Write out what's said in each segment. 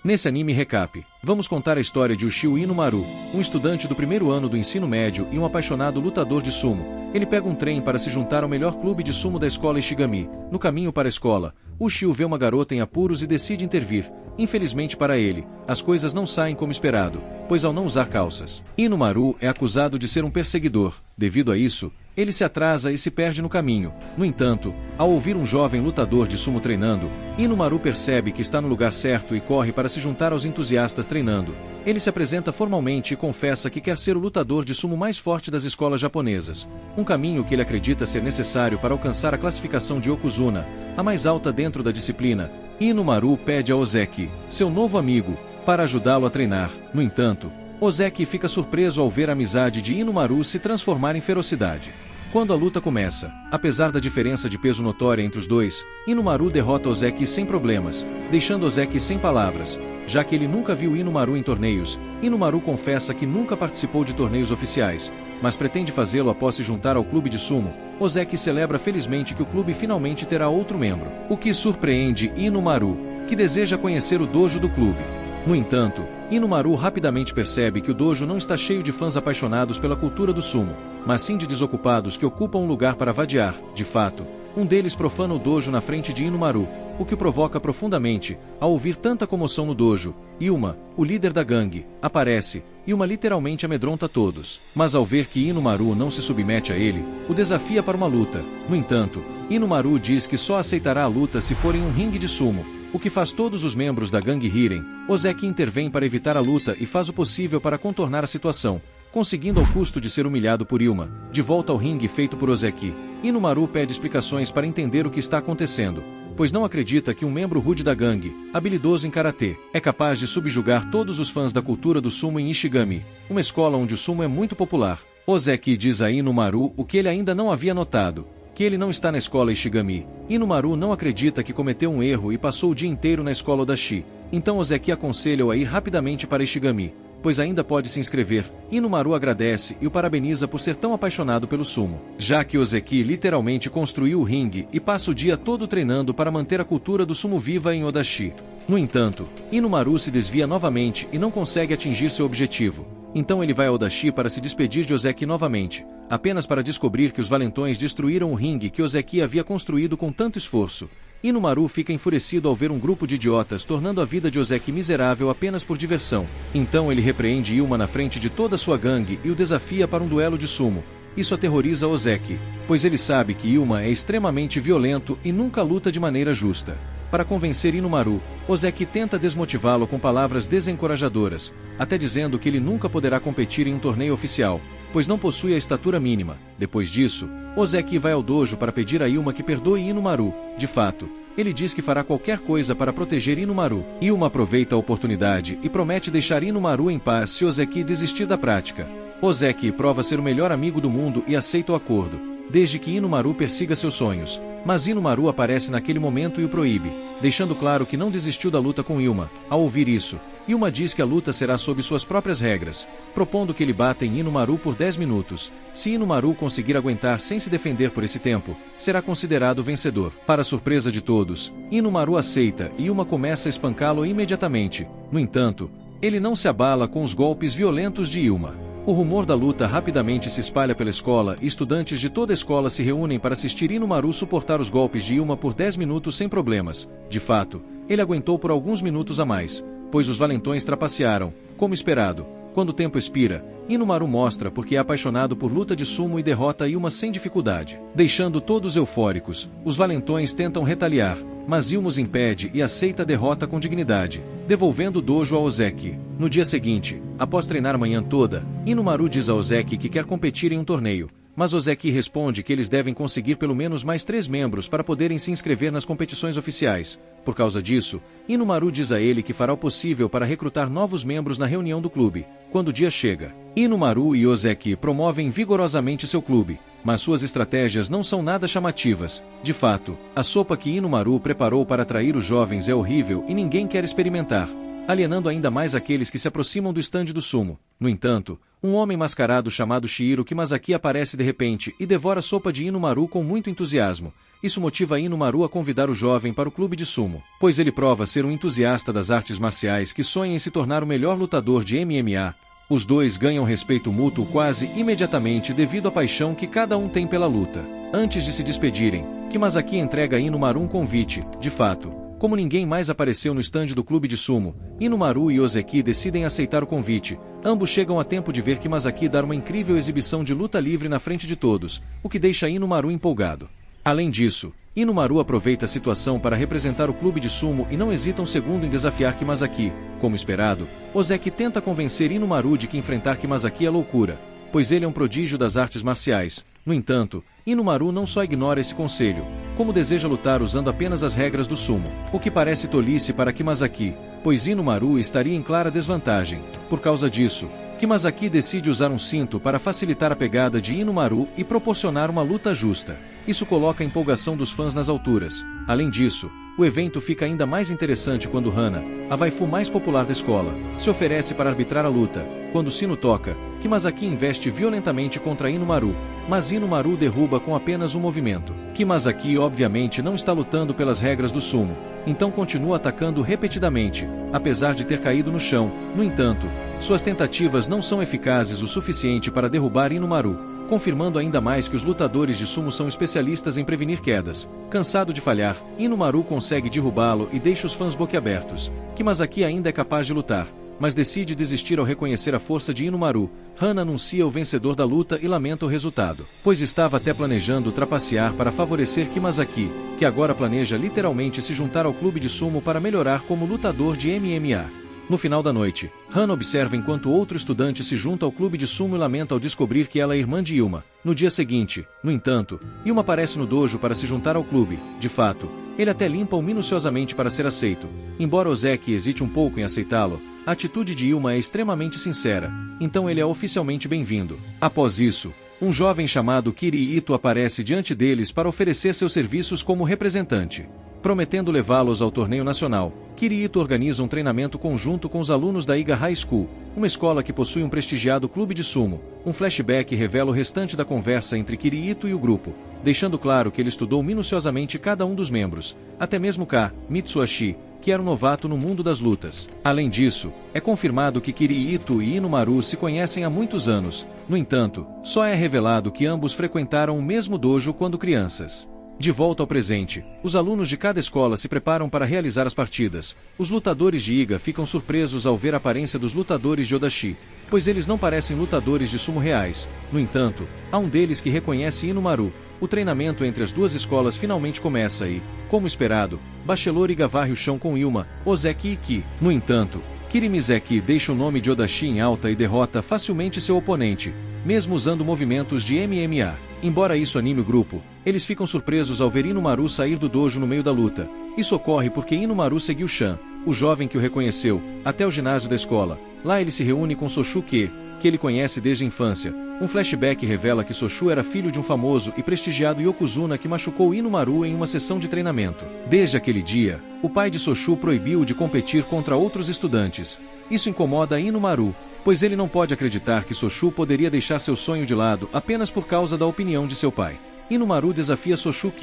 Nesse anime recap, vamos contar a história de Ushio Inumaru, um estudante do primeiro ano do ensino médio e um apaixonado lutador de sumo. Ele pega um trem para se juntar ao melhor clube de sumo da escola Ishigami. No caminho para a escola, Ushio vê uma garota em apuros e decide intervir. Infelizmente para ele, as coisas não saem como esperado, pois ao não usar calças, Inumaru é acusado de ser um perseguidor. Devido a isso, ele se atrasa e se perde no caminho. No entanto, ao ouvir um jovem lutador de sumo treinando, Inumaru percebe que está no lugar certo e corre para se juntar aos entusiastas treinando. Ele se apresenta formalmente e confessa que quer ser o lutador de sumo mais forte das escolas japonesas, um caminho que ele acredita ser necessário para alcançar a classificação de Yokozuna, a mais alta dentro da disciplina. Inumaru pede a Ozeki, seu novo amigo, para ajudá-lo a treinar. No entanto, Ozeki fica surpreso ao ver a amizade de Inumaru se transformar em ferocidade. Quando a luta começa, apesar da diferença de peso notória entre os dois, Inumaru derrota Ozeki sem problemas, deixando Ozeki sem palavras, já que ele nunca viu Inumaru em torneios. Inumaru confessa que nunca participou de torneios oficiais, mas pretende fazê-lo após se juntar ao clube de sumo. Ozeki celebra felizmente que o clube finalmente terá outro membro, o que surpreende Inumaru, que deseja conhecer o dojo do clube. No entanto, Inumaru rapidamente percebe que o dojo não está cheio de fãs apaixonados pela cultura do sumo, mas sim de desocupados que ocupam um lugar para vadiar. De fato, um deles profana o dojo na frente de Inumaru, o que o provoca profundamente. Ao ouvir tanta comoção no dojo, Yuma, o líder da gangue, aparece. Yuma literalmente amedronta todos, mas ao ver que Inumaru não se submete a ele, o desafia para uma luta. No entanto, Inumaru diz que só aceitará a luta se for em um ringue de sumo, o que faz todos os membros da gangue rirem. Ozeki intervém para evitar a luta e faz o possível para contornar a situação, conseguindo ao custo de ser humilhado por Yuma. De volta ao ringue feito por Ozeki, Inumaru pede explicações para entender o que está acontecendo, pois não acredita que um membro rude da gangue, habilidoso em karatê, é capaz de subjugar todos os fãs da cultura do sumo em Ishigami, uma escola onde o sumo é muito popular. Ozeki diz a Inumaru o que ele ainda não havia notado, que ele não está na escola Ishigami. Inumaru não acredita que cometeu um erro e passou o dia inteiro na escola Odashi, então Ozeki aconselha-o a ir rapidamente para Ishigami, pois ainda pode se inscrever. Inumaru agradece e o parabeniza por ser tão apaixonado pelo sumo, já que Ozeki literalmente construiu o ringue e passa o dia todo treinando para manter a cultura do sumo viva em Odashi. No entanto, Inumaru se desvia novamente e não consegue atingir seu objetivo. Então ele vai ao Odashi para se despedir de Ozeki novamente, apenas para descobrir que os valentões destruíram o ringue que Ozeki havia construído com tanto esforço. Inumaru fica enfurecido ao ver um grupo de idiotas tornando a vida de Ozeki miserável apenas por diversão. Então ele repreende Yuma na frente de toda sua gangue e o desafia para um duelo de sumo. Isso aterroriza Ozeki, pois ele sabe que Yuma é extremamente violento e nunca luta de maneira justa. Para convencer Inumaru, Ozeki tenta desmotivá-lo com palavras desencorajadoras, até dizendo que ele nunca poderá competir em um torneio oficial, pois não possui a estatura mínima. Depois disso, Ozeki vai ao dojo para pedir a Yuma que perdoe Inumaru. De fato, ele diz que fará qualquer coisa para proteger Inumaru. Yuma aproveita a oportunidade e promete deixar Inumaru em paz se Ozeki desistir da prática. Ozeki prova ser o melhor amigo do mundo e aceita o acordo, desde que Inumaru persiga seus sonhos. Mas Inumaru aparece naquele momento e o proíbe, deixando claro que não desistiu da luta com Yuma. Ao ouvir isso, Yuma diz que a luta será sob suas próprias regras, propondo que ele bata em Inumaru por 10 minutos. Se Inumaru conseguir aguentar sem se defender por esse tempo, será considerado vencedor. Para surpresa de todos, Inumaru aceita e Yuma começa a espancá-lo imediatamente. No entanto, ele não se abala com os golpes violentos de Yuma. O rumor da luta rapidamente se espalha pela escola e estudantes de toda a escola se reúnem para assistir Inumaru suportar os golpes de Yuma por 10 minutos sem problemas. De fato, ele aguentou por alguns minutos a mais, pois os valentões trapacearam, como esperado. Quando o tempo expira, Inumaru mostra porque é apaixonado por luta de sumo e derrota Yuma sem dificuldade. Deixando todos eufóricos, os valentões tentam retaliar, mas Yuma os impede e aceita a derrota com dignidade, devolvendo o dojo a Ozeki. No dia seguinte, após treinar a manhã toda, Inumaru diz a Ozeki que quer competir em um torneio, mas Ozeki responde que eles devem conseguir pelo menos mais 3 membros para poderem se inscrever nas competições oficiais. Por causa disso, Inumaru diz a ele que fará o possível para recrutar novos membros na reunião do clube. Quando o dia chega, Inumaru e Ozeki promovem vigorosamente seu clube, mas suas estratégias não são nada chamativas. De fato, a sopa que Inumaru preparou para atrair os jovens é horrível e ninguém quer experimentar, alienando ainda mais aqueles que se aproximam do estande do sumo. No entanto, um homem mascarado chamado Shihiro Kimazaki aparece de repente e devora a sopa de Inumaru com muito entusiasmo. Isso motiva Inomaru a convidar o jovem para o clube de sumo, pois ele prova ser um entusiasta das artes marciais que sonha em se tornar o melhor lutador de MMA. Os dois ganham respeito mútuo quase imediatamente devido à paixão que cada um tem pela luta. Antes de se despedirem, Kimazaki entrega a Inomaru um convite. De fato, como ninguém mais apareceu no estande do clube de sumo, Inomaru e Ozeki decidem aceitar o convite. Ambos chegam a tempo de ver Kimazaki dar uma incrível exibição de luta livre na frente de todos, o que deixa Inomaru empolgado. Além disso, Inomaru aproveita a situação para representar o clube de sumo e não hesita um segundo em desafiar Kimazaki. Como esperado, Ozeki tenta convencer Inomaru de que enfrentar Kimazaki é loucura, pois ele é um prodígio das artes marciais. No entanto, Inomaru não só ignora esse conselho, como deseja lutar usando apenas as regras do sumo, o que parece tolice para Kimazaki, pois Inomaru estaria em clara desvantagem. Por causa disso, Kimazaki decide usar um cinto para facilitar a pegada de Inomaru e proporcionar uma luta justa. Isso coloca a empolgação dos fãs nas alturas. Além disso, o evento fica ainda mais interessante quando Hana, a waifu mais popular da escola, se oferece para arbitrar a luta. Quando o sino toca, Kimazaki investe violentamente contra Inomaru, mas Inomaru derruba com apenas um movimento. Kimazaki obviamente não está lutando pelas regras do sumo, então continua atacando repetidamente, apesar de ter caído no chão. No entanto, suas tentativas não são eficazes o suficiente para derrubar Inomaru, confirmando ainda mais que os lutadores de sumo são especialistas em prevenir quedas. Cansado de falhar, Inomaru consegue derrubá-lo e deixa os fãs boquiabertos. Kimazaki ainda é capaz de lutar, mas decide desistir ao reconhecer a força de Inomaru. Hana anuncia o vencedor da luta e lamenta o resultado, pois estava até planejando trapacear para favorecer Kimazaki, que agora planeja literalmente se juntar ao clube de sumo para melhorar como lutador de MMA. No final da noite, Hana observa enquanto outro estudante se junta ao clube de sumo e lamenta ao descobrir que ela é irmã de Yuma. No dia seguinte, no entanto, Yuma aparece no dojo para se juntar ao clube. De fato, ele até limpa-o minuciosamente para ser aceito. Embora Ozeki hesite um pouco em aceitá-lo, a atitude de Yuma é extremamente sincera, então ele é oficialmente bem-vindo. Após isso, um jovem chamado Kiri Ito aparece diante deles para oferecer seus serviços como representante. Prometendo levá-los ao torneio nacional, Kiri Ito organiza um treinamento conjunto com os alunos da Iga High School, uma escola que possui um prestigiado clube de sumo. Um flashback revela o restante da conversa entre Kiri Ito e o grupo, deixando claro que ele estudou minuciosamente cada um dos membros, até mesmo Ka Mitsuhashi, que era um novato no mundo das lutas. Além disso, é confirmado que Kiri Ito e Inomaru se conhecem há muitos anos. No entanto, só é revelado que ambos frequentaram o mesmo dojo quando crianças. De volta ao presente, os alunos de cada escola se preparam para realizar as partidas. Os lutadores de Iga ficam surpresos ao ver a aparência dos lutadores de Odashi, pois eles não parecem lutadores de sumo reais. No entanto, há um deles que reconhece Inomaru. O treinamento entre as duas escolas finalmente começa e, como esperado, Bachelor Iga varre o chão com Yuma, Ozeki e Ki. No entanto, Kirimizeki deixa o nome de Odashi em alta e derrota facilmente seu oponente, mesmo usando movimentos de MMA. Embora isso anime o grupo, eles ficam surpresos ao ver Inomaru sair do dojo no meio da luta. Isso ocorre porque Inomaru seguiu Shan, o jovem que o reconheceu, até o ginásio da escola. Lá ele se reúne com Soshu que ele conhece desde a infância. Um flashback revela que Soshu era filho de um famoso e prestigiado Yokozuna que machucou Inomaru em uma sessão de treinamento. Desde aquele dia, o pai de Soshu proibiu-o de competir contra outros estudantes. Isso incomoda Inomaru, pois ele não pode acreditar que Soshu poderia deixar seu sonho de lado apenas por causa da opinião de seu pai. Inomaru desafia Soshu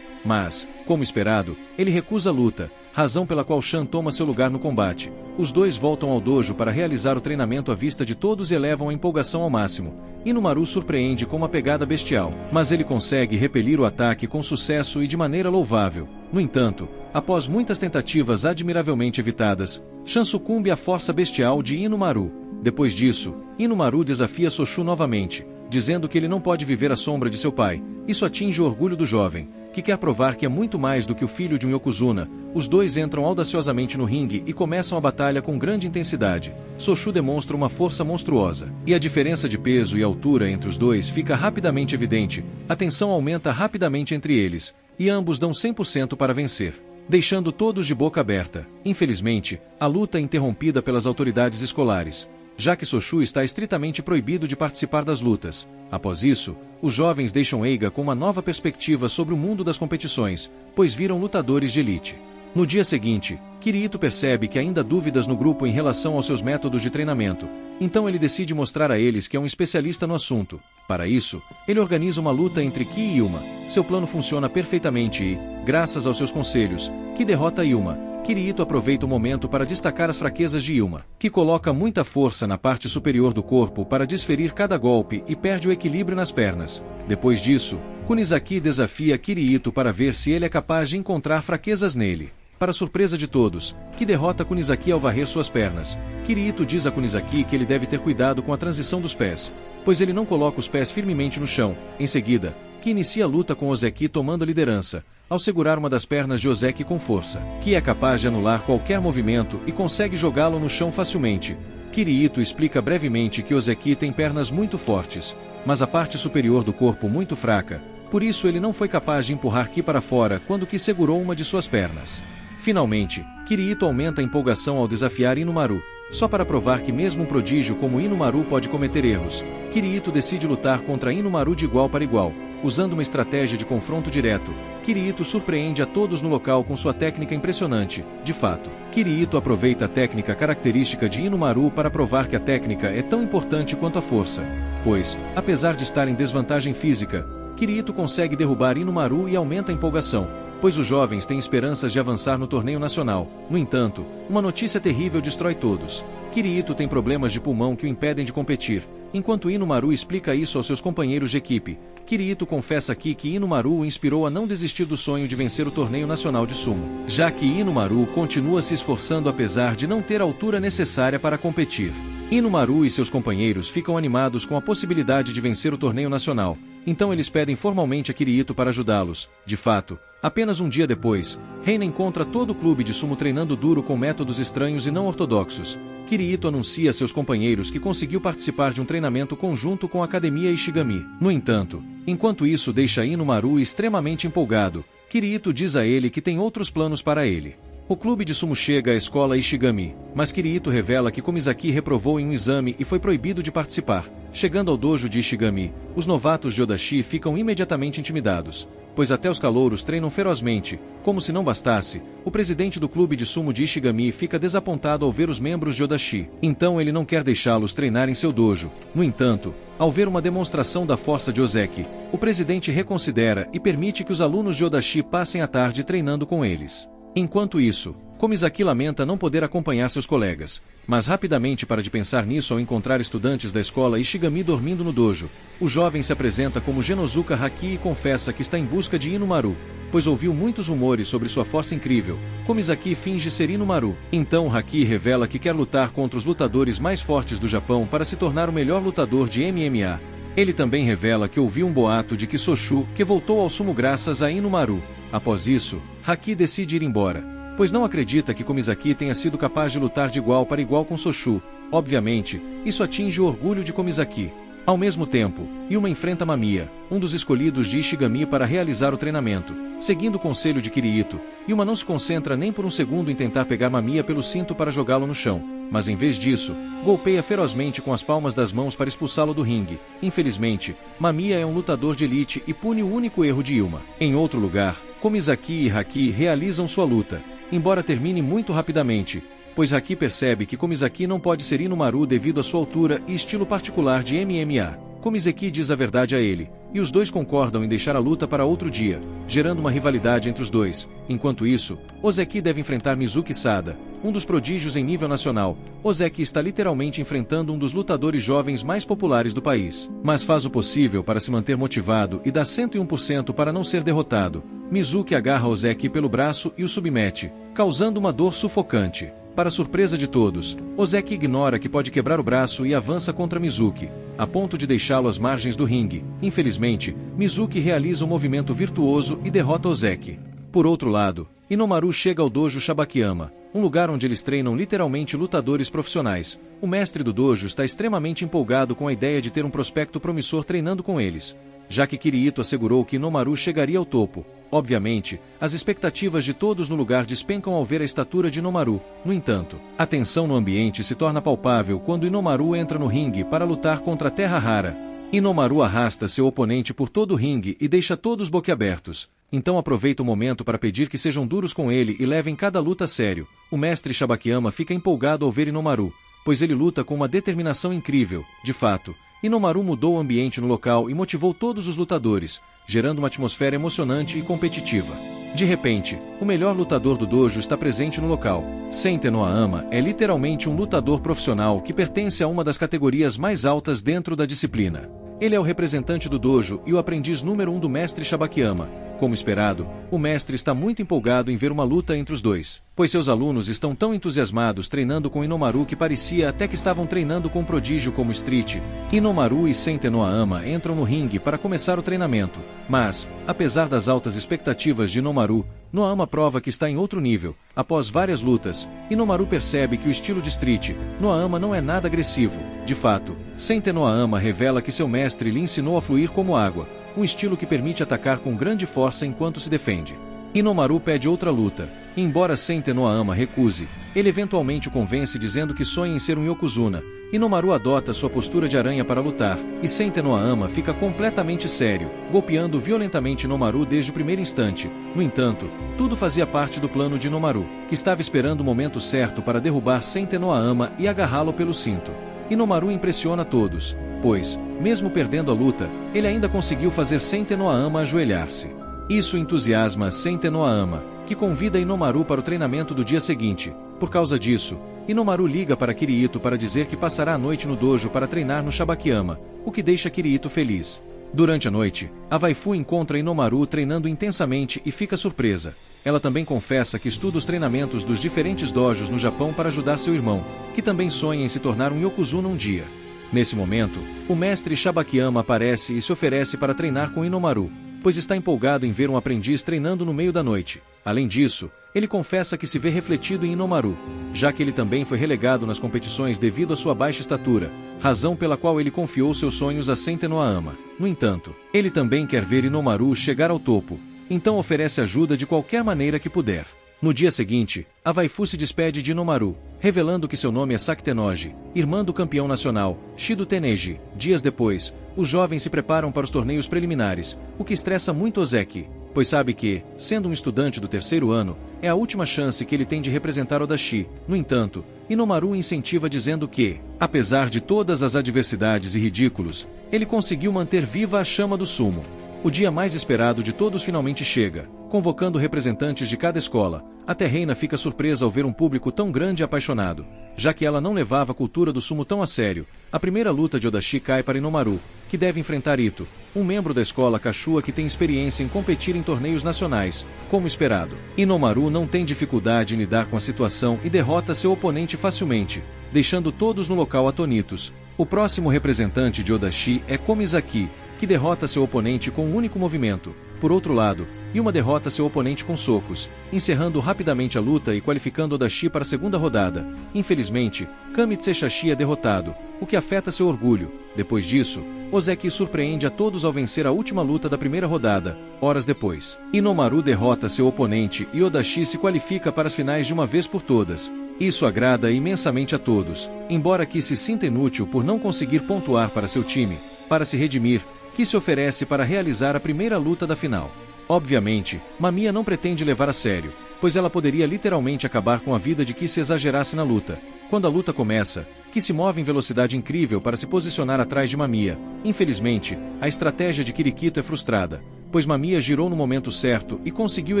mas, como esperado, ele recusa a luta, razão pela qual Shan toma seu lugar no combate. Os dois voltam ao dojo para realizar o treinamento à vista de todos e elevam a empolgação ao máximo. Inomaru surpreende com uma pegada bestial, mas ele consegue repelir o ataque com sucesso e de maneira louvável. No entanto, após muitas tentativas admiravelmente evitadas, Shan sucumbe à força bestial de Inomaru. Depois disso, Inomaru desafia Soshu novamente, dizendo que ele não pode viver à sombra de seu pai. Isso atinge o orgulho do jovem, que quer provar que é muito mais do que o filho de um Yokozuna. Os dois entram audaciosamente no ringue e começam a batalha com grande intensidade. Soshu demonstra uma força monstruosa, e a diferença de peso e altura entre os dois fica rapidamente evidente. A tensão aumenta rapidamente entre eles, e ambos dão 100% para vencer, deixando todos de boca aberta. Infelizmente, a luta é interrompida pelas autoridades escolares, já que Soshu está estritamente proibido de participar das lutas. Após isso, os jovens deixam Eiga com uma nova perspectiva sobre o mundo das competições, pois viram lutadores de elite. No dia seguinte, Kirito percebe que ainda há dúvidas no grupo em relação aos seus métodos de treinamento, então ele decide mostrar a eles que é um especialista no assunto. Para isso, ele organiza uma luta entre Ki e Yuma. Seu plano funciona perfeitamente e, graças aos seus conselhos, Ki derrota Yuma. Kirito aproveita o momento para destacar as fraquezas de Yuma, que coloca muita força na parte superior do corpo para desferir cada golpe e perde o equilíbrio nas pernas. Depois disso, Kunizaki desafia Kirito para ver se ele é capaz de encontrar fraquezas nele. Para surpresa de todos, Ki derrota Kunizaki ao varrer suas pernas. Kirito diz a Kunizaki que ele deve ter cuidado com a transição dos pés, pois ele não coloca os pés firmemente no chão. Em seguida, Ki inicia a luta com Ozeki tomando a liderança, ao segurar uma das pernas de Ozeki com força. Ki é capaz de anular qualquer movimento e consegue jogá-lo no chão facilmente. Kirito explica brevemente que Ozeki tem pernas muito fortes, mas a parte superior do corpo muito fraca, por isso ele não foi capaz de empurrar Ki para fora quando Ki segurou uma de suas pernas. Finalmente, Kirito aumenta a empolgação ao desafiar Inumaru. Só para provar que mesmo um prodígio como Inumaru pode cometer erros, Kirito decide lutar contra Inumaru de igual para igual. Usando uma estratégia de confronto direto, Kirito surpreende a todos no local com sua técnica impressionante. De fato, Kirito aproveita a técnica característica de Inumaru para provar que a técnica é tão importante quanto a força. Pois, apesar de estar em desvantagem física, Kirito consegue derrubar Inumaru e aumenta a empolgação, pois os jovens têm esperanças de avançar no torneio nacional. No entanto, uma notícia terrível destrói todos. Kirito tem problemas de pulmão que o impedem de competir. Enquanto Inumaru explica isso aos seus companheiros de equipe, Kirito confessa aqui que Inumaru o inspirou a não desistir do sonho de vencer o torneio nacional de sumo, já que Inumaru continua se esforçando apesar de não ter a altura necessária para competir. Inumaru e seus companheiros ficam animados com a possibilidade de vencer o torneio nacional, então eles pedem formalmente a Kirito para ajudá-los. De fato, apenas um dia depois, Reina encontra todo o clube de sumo treinando duro com métodos estranhos e não ortodoxos. Kirito anuncia a seus companheiros que conseguiu participar de um treinamento conjunto com a Academia Ishigami. No entanto, enquanto isso deixa Inumaru extremamente empolgado, Kirito diz a ele que tem outros planos para ele. O clube de sumo chega à escola Ishigami, mas Kirito revela que Komizaki reprovou em um exame e foi proibido de participar. Chegando ao dojo de Ishigami, os novatos de Odashi ficam imediatamente intimidados, pois até os calouros treinam ferozmente. Como se não bastasse, o presidente do clube de sumo de Ishigami fica desapontado ao ver os membros de Odashi. Então ele não quer deixá-los treinar em seu dojo. No entanto, ao ver uma demonstração da força de Ozeki, o presidente reconsidera e permite que os alunos de Odashi passem a tarde treinando com eles. Enquanto isso, Komizaki lamenta não poder acompanhar seus colegas, mas rapidamente para de pensar nisso ao encontrar estudantes da escola Ishigami dormindo no dojo. O jovem se apresenta como Genosuka Haki e confessa que está em busca de Inumaru, pois ouviu muitos rumores sobre sua força incrível. Komizaki finge ser Inumaru. Então Haki revela que quer lutar contra os lutadores mais fortes do Japão para se tornar o melhor lutador de MMA. Ele também revela que ouviu um boato de que Soshu, que voltou ao sumo graças a Inumaru. Após isso, Haki decide ir embora, pois não acredita que Komizaki tenha sido capaz de lutar de igual para igual com Soshu. Obviamente, isso atinge o orgulho de Komizaki. Ao mesmo tempo, Yuma enfrenta Mamiya, um dos escolhidos de Ishigami para realizar o treinamento. Seguindo o conselho de Kirito, Yuma não se concentra nem por um segundo em tentar pegar Mamiya pelo cinto para jogá-lo no chão, mas em vez disso, golpeia ferozmente com as palmas das mãos para expulsá-lo do ringue. Infelizmente, Mamiya é um lutador de elite e pune o único erro de Yuma. Em outro lugar, Komizaki e Haki realizam sua luta, embora termine muito rapidamente, pois Haki percebe que Komizaki não pode ser Inumaru devido à sua altura e estilo particular de MMA. Komizaki diz a verdade a ele, e os dois concordam em deixar a luta para outro dia, gerando uma rivalidade entre os dois. Enquanto isso, Ozeki deve enfrentar Mizuki Sada, um dos prodígios em nível nacional. Ozeki está literalmente enfrentando um dos lutadores jovens mais populares do país, mas faz o possível para se manter motivado e dá 101% para não ser derrotado. Mizuki agarra Ozeki pelo braço e o submete, causando uma dor sufocante. Para surpresa de todos, Ozeki ignora que pode quebrar o braço e avança contra Mizuki, a ponto de deixá-lo às margens do ringue. Infelizmente, Mizuki realiza um movimento virtuoso e derrota Ozeki. Por outro lado, Inomaru chega ao dojo Shabakiyama, um lugar onde eles treinam literalmente lutadores profissionais. O mestre do dojo está extremamente empolgado com a ideia de ter um prospecto promissor treinando com eles, já que Kirito assegurou que Inomaru chegaria ao topo. Obviamente, as expectativas de todos no lugar despencam ao ver a estatura de Inomaru. No entanto, a tensão no ambiente se torna palpável quando Inomaru entra no ringue para lutar contra a Terra Rara. Inomaru arrasta seu oponente por todo o ringue e deixa todos boquiabertos. então aproveita o momento para pedir que sejam duros com ele e levem cada luta a sério. O mestre Shabakiyama fica empolgado ao ver Inomaru, pois ele luta com uma determinação incrível. De fato, Inomaru mudou o ambiente no local e motivou todos os lutadores, gerando uma atmosfera emocionante e competitiva. De repente, o melhor lutador do dojo está presente no local. Senten Noama é literalmente um lutador profissional que pertence a uma das categorias mais altas dentro da disciplina. Ele é o representante do dojo e o aprendiz número 1 do mestre Shabakiyama. Como esperado, o mestre está muito empolgado em ver uma luta entre os dois, pois seus alunos estão tão entusiasmados treinando com Inomaru que parecia até que estavam treinando com um prodígio como Street. Inomaru e Senten Noama entram no ringue para começar o treinamento, mas, apesar das altas expectativas de Inomaru, Noama prova que está em outro nível. Após várias lutas, Inomaru percebe que o estilo de Street Noama não é nada agressivo. De fato, Senten Noama revela que seu mestre lhe ensinou a fluir como água, um estilo que permite atacar com grande força enquanto se defende. Inomaru pede outra luta, e embora Senten Noama recuse, ele eventualmente o convence dizendo que sonha em ser um Yokozuna. Inomaru adota sua postura de aranha para lutar, e Senten Noama fica completamente sério, golpeando violentamente Inomaru desde o primeiro instante. No entanto, tudo fazia parte do plano de Inomaru, que estava esperando o momento certo para derrubar Senten Noama e agarrá-lo pelo cinto. Inomaru impressiona todos, pois, mesmo perdendo a luta, ele ainda conseguiu fazer Senten Noama ajoelhar-se. Isso entusiasma Senten Noama, que convida Inomaru para o treinamento do dia seguinte. Por causa disso, Inomaru liga para Kirito para dizer que passará a noite no dojo para treinar no Shabakiyama, o que deixa Kirito feliz. Durante a noite, a waifu encontra Inomaru treinando intensamente e fica surpresa. Ela também confessa que estuda os treinamentos dos diferentes dojos no Japão para ajudar seu irmão, que também sonha em se tornar um Yokozuna um dia. Nesse momento, o mestre Shabakiyama aparece e se oferece para treinar com Inomaru, pois está empolgado em ver um aprendiz treinando no meio da noite. Além disso, ele confessa que se vê refletido em Inomaru, já que ele também foi relegado nas competições devido à sua baixa estatura, razão pela qual ele confiou seus sonhos a Senten Noama. No entanto, ele também quer ver Inomaru chegar ao topo, então oferece ajuda de qualquer maneira que puder. No dia seguinte, a waifu se despede de Inomaru, revelando que seu nome é Sakitenoji, irmã do campeão nacional, Shido Teneji. Dias depois, os jovens se preparam para os torneios preliminares, o que estressa muito Ozeki, pois sabe que, sendo um estudante do terceiro ano, é a última chance que ele tem de representar Odashi. No entanto, Inomaru o incentiva dizendo que, apesar de todas as adversidades e ridículos, ele conseguiu manter viva a chama do sumo. O dia mais esperado de todos finalmente chega, convocando representantes de cada escola. Até Reina fica surpresa ao ver um público tão grande e apaixonado, já que ela não levava a cultura do sumo tão a sério. A primeira luta de Odashi cai para Inomaru, que deve enfrentar Ito, um membro da escola Kashua que tem experiência em competir em torneios nacionais, como esperado. Inomaru não tem dificuldade em lidar com a situação e derrota seu oponente facilmente, deixando todos no local atonitos. O próximo representante de Odashi é Komizaki, que derrota seu oponente com um único movimento. Por outro lado, Yuma derrota seu oponente com socos, encerrando rapidamente a luta e qualificando Odashi para a segunda rodada. Infelizmente, Kami Tsechashi é derrotado, o que afeta seu orgulho. Depois disso, Ozeki surpreende a todos ao vencer a última luta da primeira rodada. Horas depois, Inomaru derrota seu oponente e Odashi se qualifica para as finais de uma vez por todas. Isso agrada imensamente a todos, embora Ki se sinta inútil por não conseguir pontuar para seu time. Para se redimir, Ki se oferece para realizar a primeira luta da final. Obviamente, Mamiya não pretende levar a sério, pois ela poderia literalmente acabar com a vida de Ki se exagerasse na luta. Quando a luta começa, Ki se move em velocidade incrível para se posicionar atrás de Mamiya. Infelizmente, a estratégia de Kirikito é frustrada, pois Mamiya girou no momento certo e conseguiu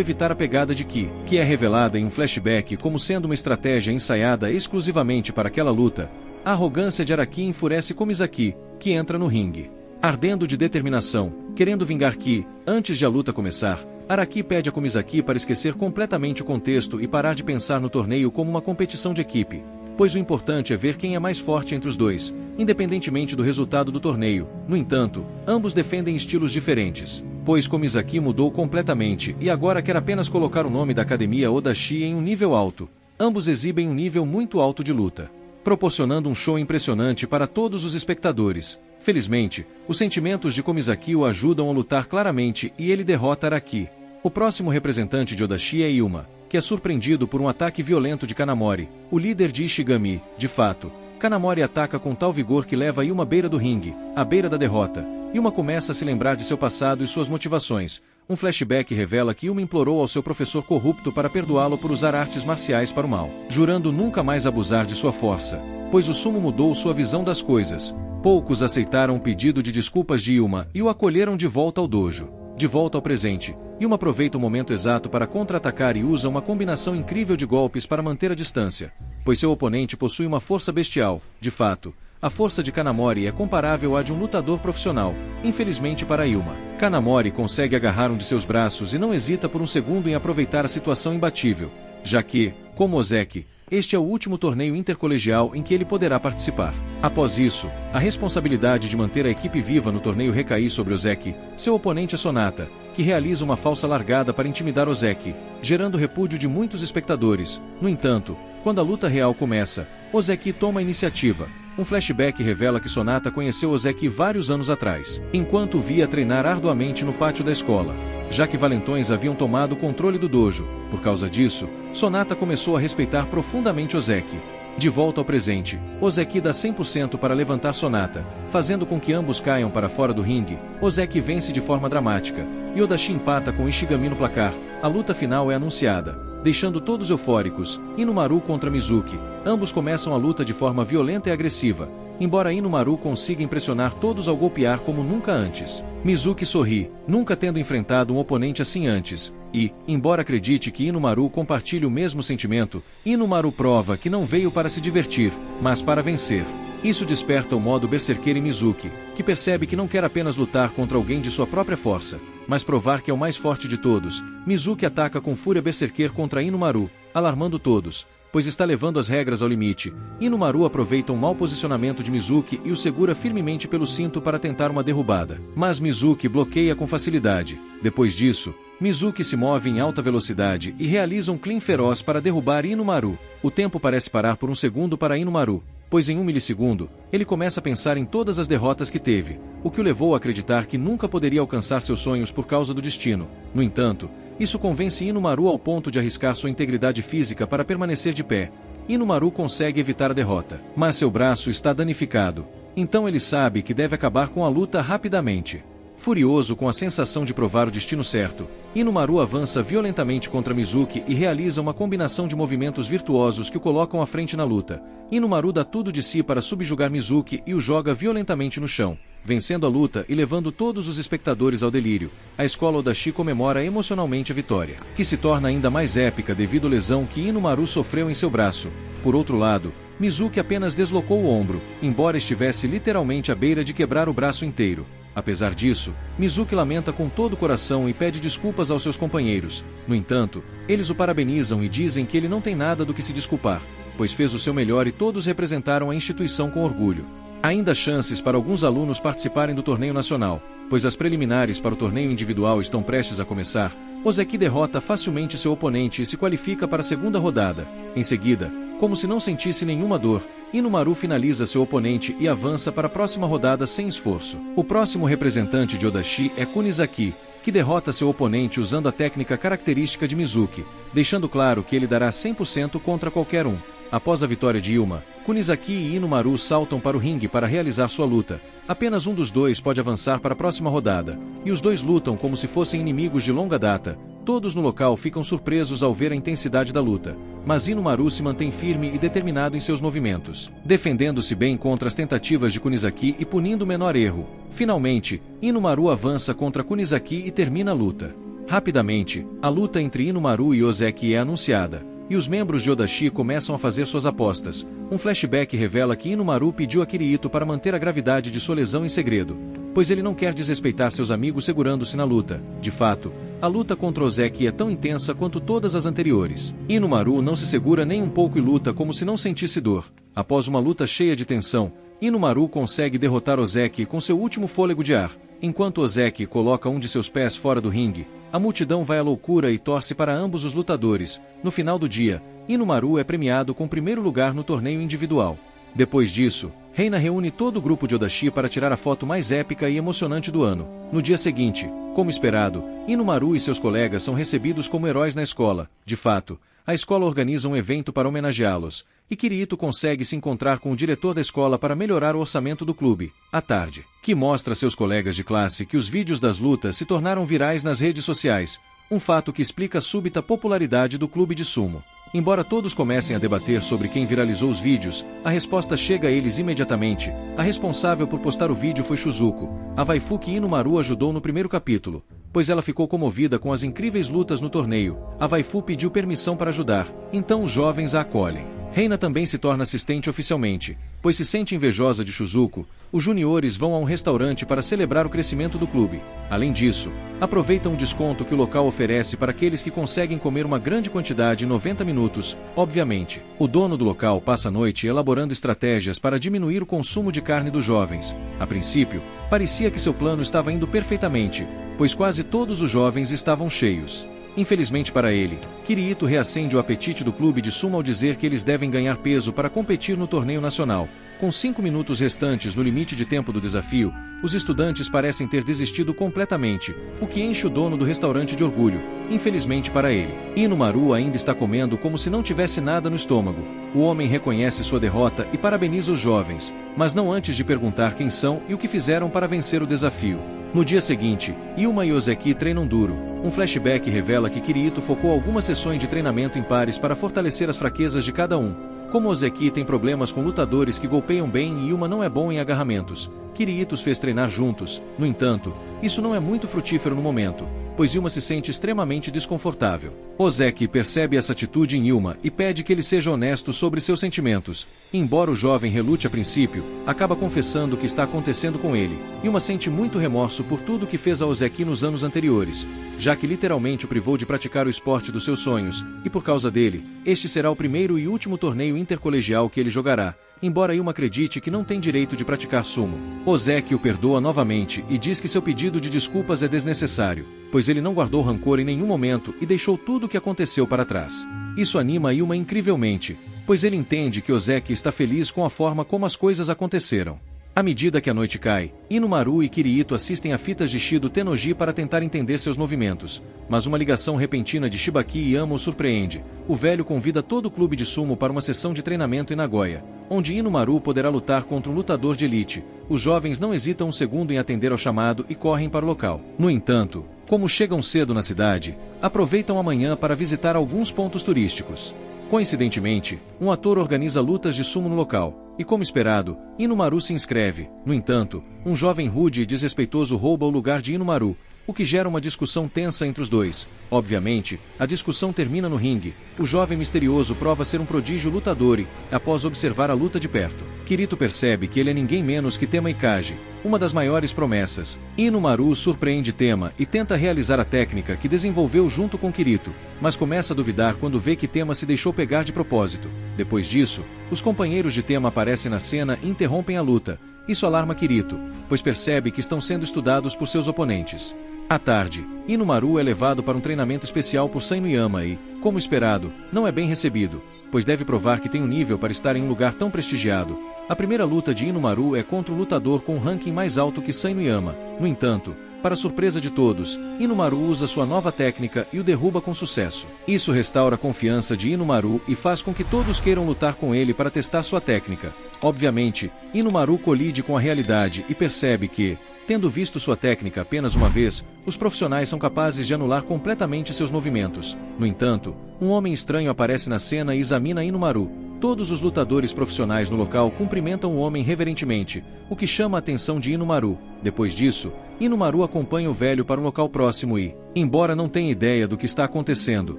evitar a pegada de Ki, que é revelada em um flashback como sendo uma estratégia ensaiada exclusivamente para aquela luta. A arrogância de Araki enfurece Komizaki, que entra no ringue. Ardendo de determinação, querendo vingar Ki, antes de a luta começar, Araki pede a Komizaki para esquecer completamente o contexto e parar de pensar no torneio como uma competição de equipe, pois o importante é ver quem é mais forte entre os dois, independentemente do resultado do torneio. No entanto, ambos defendem estilos diferentes, pois Komizaki mudou completamente e agora quer apenas colocar o nome da academia Odashi em um nível alto. Ambos exibem um nível muito alto de luta, proporcionando um show impressionante para todos os espectadores. Felizmente, os sentimentos de Komizaki o ajudam a lutar claramente e ele derrota Araki. O próximo representante de Odashi é Yuma, que é surpreendido por um ataque violento de Kanamori, o líder de Ishigami. De fato, Kanamori ataca com tal vigor que leva Yuma à beira do ringue, à beira da derrota. Yuma começa a se lembrar de seu passado e suas motivações, um flashback revela que Yuma implorou ao seu professor corrupto para perdoá-lo por usar artes marciais para o mal, jurando nunca mais abusar de sua força, pois o sumo mudou sua visão das coisas. Poucos aceitaram o pedido de desculpas de Yuma e o acolheram de volta ao dojo. De volta ao presente, Yuma aproveita o momento exato para contra-atacar e usa uma combinação incrível de golpes para manter a distância, pois seu oponente possui uma força bestial. De fato, a força de Kanamori é comparável à de um lutador profissional. Infelizmente para Yuma, Kanamori consegue agarrar um de seus braços e não hesita por um segundo em aproveitar a situação imbatível, já que, como Ozeki, este é o último torneio intercolegial em que ele poderá participar. Após isso, a responsabilidade de manter a equipe viva no torneio recai sobre Ozeki. Seu oponente é Sonata, que realiza uma falsa largada para intimidar Ozeki, gerando repúdio de muitos espectadores. No entanto, quando a luta real começa, Ozeki toma a iniciativa. Um flashback revela que Sonata conheceu Ozeki vários anos atrás, enquanto o via treinar arduamente no pátio da escola, já que valentões haviam tomado o controle do dojo. Por causa disso, Sonata começou a respeitar profundamente Ozeki. De volta ao presente, Ozeki dá 100% para levantar Sonata, fazendo com que ambos caiam para fora do ringue. Ozeki vence de forma dramática, e Odashi empata com Ishigami no placar. A luta final é anunciada, deixando todos eufóricos. Inumaru contra Mizuki. Ambos começam a luta de forma violenta e agressiva, embora Inumaru consiga impressionar todos ao golpear como nunca antes. Mizuki sorri, nunca tendo enfrentado um oponente assim antes, e, embora acredite que Inumaru compartilhe o mesmo sentimento, Inumaru prova que não veio para se divertir, mas para vencer. Isso desperta o modo berserker em Mizuki, que percebe que não quer apenas lutar contra alguém de sua própria força, mas provar que é o mais forte de todos. Mizuki ataca com fúria berserker contra Inumaru, alarmando todos, pois está levando as regras ao limite. Inumaru aproveita um mau posicionamento de Mizuki e o segura firmemente pelo cinto para tentar uma derrubada. Mas Mizuki bloqueia com facilidade. Depois disso, Mizuki se move em alta velocidade e realiza um clean feroz para derrubar Inumaru. O tempo parece parar por um segundo para Inumaru, pois em um milissegundo, ele começa a pensar em todas as derrotas que teve, o que o levou a acreditar que nunca poderia alcançar seus sonhos por causa do destino. No entanto, isso convence Inumaru ao ponto de arriscar sua integridade física para permanecer de pé. Inumaru consegue evitar a derrota, mas seu braço está danificado, então ele sabe que deve acabar com a luta rapidamente. Furioso com a sensação de provar o destino certo, Inumaru avança violentamente contra Mizuki e realiza uma combinação de movimentos virtuosos que o colocam à frente na luta. Inumaru dá tudo de si para subjugar Mizuki e o joga violentamente no chão, vencendo a luta e levando todos os espectadores ao delírio. A escola Odashi comemora emocionalmente a vitória, que se torna ainda mais épica devido à lesão que Inumaru sofreu em seu braço. Por outro lado, Mizuki apenas deslocou o ombro, embora estivesse literalmente à beira de quebrar o braço inteiro. Apesar disso, Mizuki lamenta com todo o coração e pede desculpas aos seus companheiros. No entanto, eles o parabenizam e dizem que ele não tem nada do que se desculpar, pois fez o seu melhor e todos representaram a instituição com orgulho. Há ainda chances para alguns alunos participarem do torneio nacional, pois as preliminares para o torneio individual estão prestes a começar. Ozeki derrota facilmente seu oponente e se qualifica para a segunda rodada. Em seguida, como se não sentisse nenhuma dor, Inumaru finaliza seu oponente e avança para a próxima rodada sem esforço. O próximo representante de Odashi é Kunizaki, que derrota seu oponente usando a técnica característica de Mizuki, deixando claro que ele dará 100% contra qualquer um. Após a vitória de Yuma, Kunizaki e Inumaru saltam para o ringue para realizar sua luta. Apenas um dos dois pode avançar para a próxima rodada, e os dois lutam como se fossem inimigos de longa data. Todos no local ficam surpresos ao ver a intensidade da luta, mas Inumaru se mantém firme e determinado em seus movimentos, defendendo-se bem contra as tentativas de Kunizaki e punindo o menor erro. Finalmente, Inumaru avança contra Kunizaki e termina a luta. Rapidamente, a luta entre Inumaru e Ozeki é anunciada, e os membros de Odashi começam a fazer suas apostas. Um flashback revela que Inumaru pediu a Kirito para manter a gravidade de sua lesão em segredo, pois ele não quer desrespeitar seus amigos segurando-se na luta. De fato, a luta contra Ozeki é tão intensa quanto todas as anteriores. Inumaru não se segura nem um pouco e luta como se não sentisse dor. Após uma luta cheia de tensão, Inumaru consegue derrotar Ozeki com seu último fôlego de ar. Enquanto Ozeki coloca um de seus pés fora do ringue, a multidão vai à loucura e torce para ambos os lutadores. No final do dia, Inumaru é premiado com o primeiro lugar no torneio individual. Depois disso, Reina reúne todo o grupo de Odashi para tirar a foto mais épica e emocionante do ano. No dia seguinte, como esperado, Inomaru e seus colegas são recebidos como heróis na escola. De fato, a escola organiza um evento para homenageá-los, e Kirito consegue se encontrar com o diretor da escola para melhorar o orçamento do clube. À tarde, Ki mostra a seus colegas de classe que os vídeos das lutas se tornaram virais nas redes sociais, um fato que explica a súbita popularidade do clube de sumo. Embora todos comecem a debater sobre quem viralizou os vídeos, a resposta chega a eles imediatamente. A responsável por postar o vídeo foi Shizuko, a waifu que Inomaru ajudou no primeiro capítulo, pois ela ficou comovida com as incríveis lutas no torneio. A waifu pediu permissão para ajudar, então os jovens a acolhem. Reina também se torna assistente oficialmente, pois se sente invejosa de Shizuko. Os juniores vão a um restaurante para celebrar o crescimento do clube. Além disso, aproveitam o desconto que o local oferece para aqueles que conseguem comer uma grande quantidade em 90 minutos. Obviamente, o dono do local passa a noite elaborando estratégias para diminuir o consumo de carne dos jovens. A princípio, parecia que seu plano estava indo perfeitamente, pois quase todos os jovens estavam cheios. Infelizmente para ele, Kirito reacende o apetite do clube de sumo ao dizer que eles devem ganhar peso para competir no torneio nacional. Com 5 minutos restantes no limite de tempo do desafio, os estudantes parecem ter desistido completamente, o que enche o dono do restaurante de orgulho. Infelizmente para ele, Inomaru ainda está comendo como se não tivesse nada no estômago. O homem reconhece sua derrota e parabeniza os jovens, mas não antes de perguntar quem são e o que fizeram para vencer o desafio. No dia seguinte, Yuma e Ozeki treinam duro. Um flashback revela que Kirito focou algumas sessões de treinamento em pares para fortalecer as fraquezas de cada um. Como Ozeki tem problemas com lutadores que golpeiam bem e Yuma não é bom em agarramentos, Kirito os fez treinar juntos. No entanto, isso não é muito frutífero no momento, pois Yuma se sente extremamente desconfortável. Ozeki percebe essa atitude em Yuma e pede que ele seja honesto sobre seus sentimentos. Embora o jovem relute a princípio, acaba confessando o que está acontecendo com ele. Yuma sente muito remorso por tudo que fez a Ozeki nos anos anteriores, já que literalmente o privou de praticar o esporte dos seus sonhos, e por causa dele, este será o primeiro e último torneio intercolegial que ele jogará. Embora Yuma acredite que não tem direito de praticar sumo, Ozeki o perdoa novamente e diz que seu pedido de desculpas é desnecessário, pois ele não guardou rancor em nenhum momento e deixou tudo o que aconteceu para trás. Isso anima Yuma incrivelmente, pois ele entende que Ozeki está feliz com a forma como as coisas aconteceram. À medida que a noite cai, Inomaru e Kirito assistem a fitas de Shido Tennoji para tentar entender seus movimentos, mas uma ligação repentina de Shibaki e Yama o surpreende. O velho convida todo o clube de sumo para uma sessão de treinamento em Nagoya, onde Inomaru poderá lutar contra um lutador de elite. Os jovens não hesitam um segundo em atender ao chamado e correm para o local. No entanto, como chegam cedo na cidade, aproveitam a manhã para visitar alguns pontos turísticos. Coincidentemente, um ator organiza lutas de sumo no local, e como esperado, Inomaru se inscreve. No entanto, um jovem rude e desrespeitoso rouba o lugar de Inomaru, o que gera uma discussão tensa entre os dois. Obviamente, a discussão termina no ringue. O jovem misterioso prova ser um prodígio lutador e, após observar a luta de perto, Kirito percebe que ele é ninguém menos que Tema Ikage, uma das maiores promessas. Inomaru surpreende Tema e tenta realizar a técnica que desenvolveu junto com Kirito, mas começa a duvidar quando vê que Tema se deixou pegar de propósito. Depois disso, os companheiros de Tema aparecem na cena e interrompem a luta. Isso alarma Kirito, pois percebe que estão sendo estudados por seus oponentes. À tarde, Inomaru é levado para um treinamento especial por Sainoyama e, como esperado, não é bem recebido, pois deve provar que tem um nível para estar em um lugar tão prestigiado. A primeira luta de Inomaru é contra um lutador com um ranking mais alto que Sainoyama. No entanto, para surpresa de todos, Inomaru usa sua nova técnica e o derruba com sucesso. Isso restaura a confiança de Inomaru e faz com que todos queiram lutar com ele para testar sua técnica. Obviamente, Inomaru colide com a realidade e percebe que, tendo visto sua técnica apenas uma vez, os profissionais são capazes de anular completamente seus movimentos. No entanto, um homem estranho aparece na cena e examina Inomaru. Todos os lutadores profissionais no local cumprimentam o homem reverentemente, o que chama a atenção de Inomaru. Depois disso, Inomaru acompanha o velho para um local próximo e, embora não tenha ideia do que está acontecendo,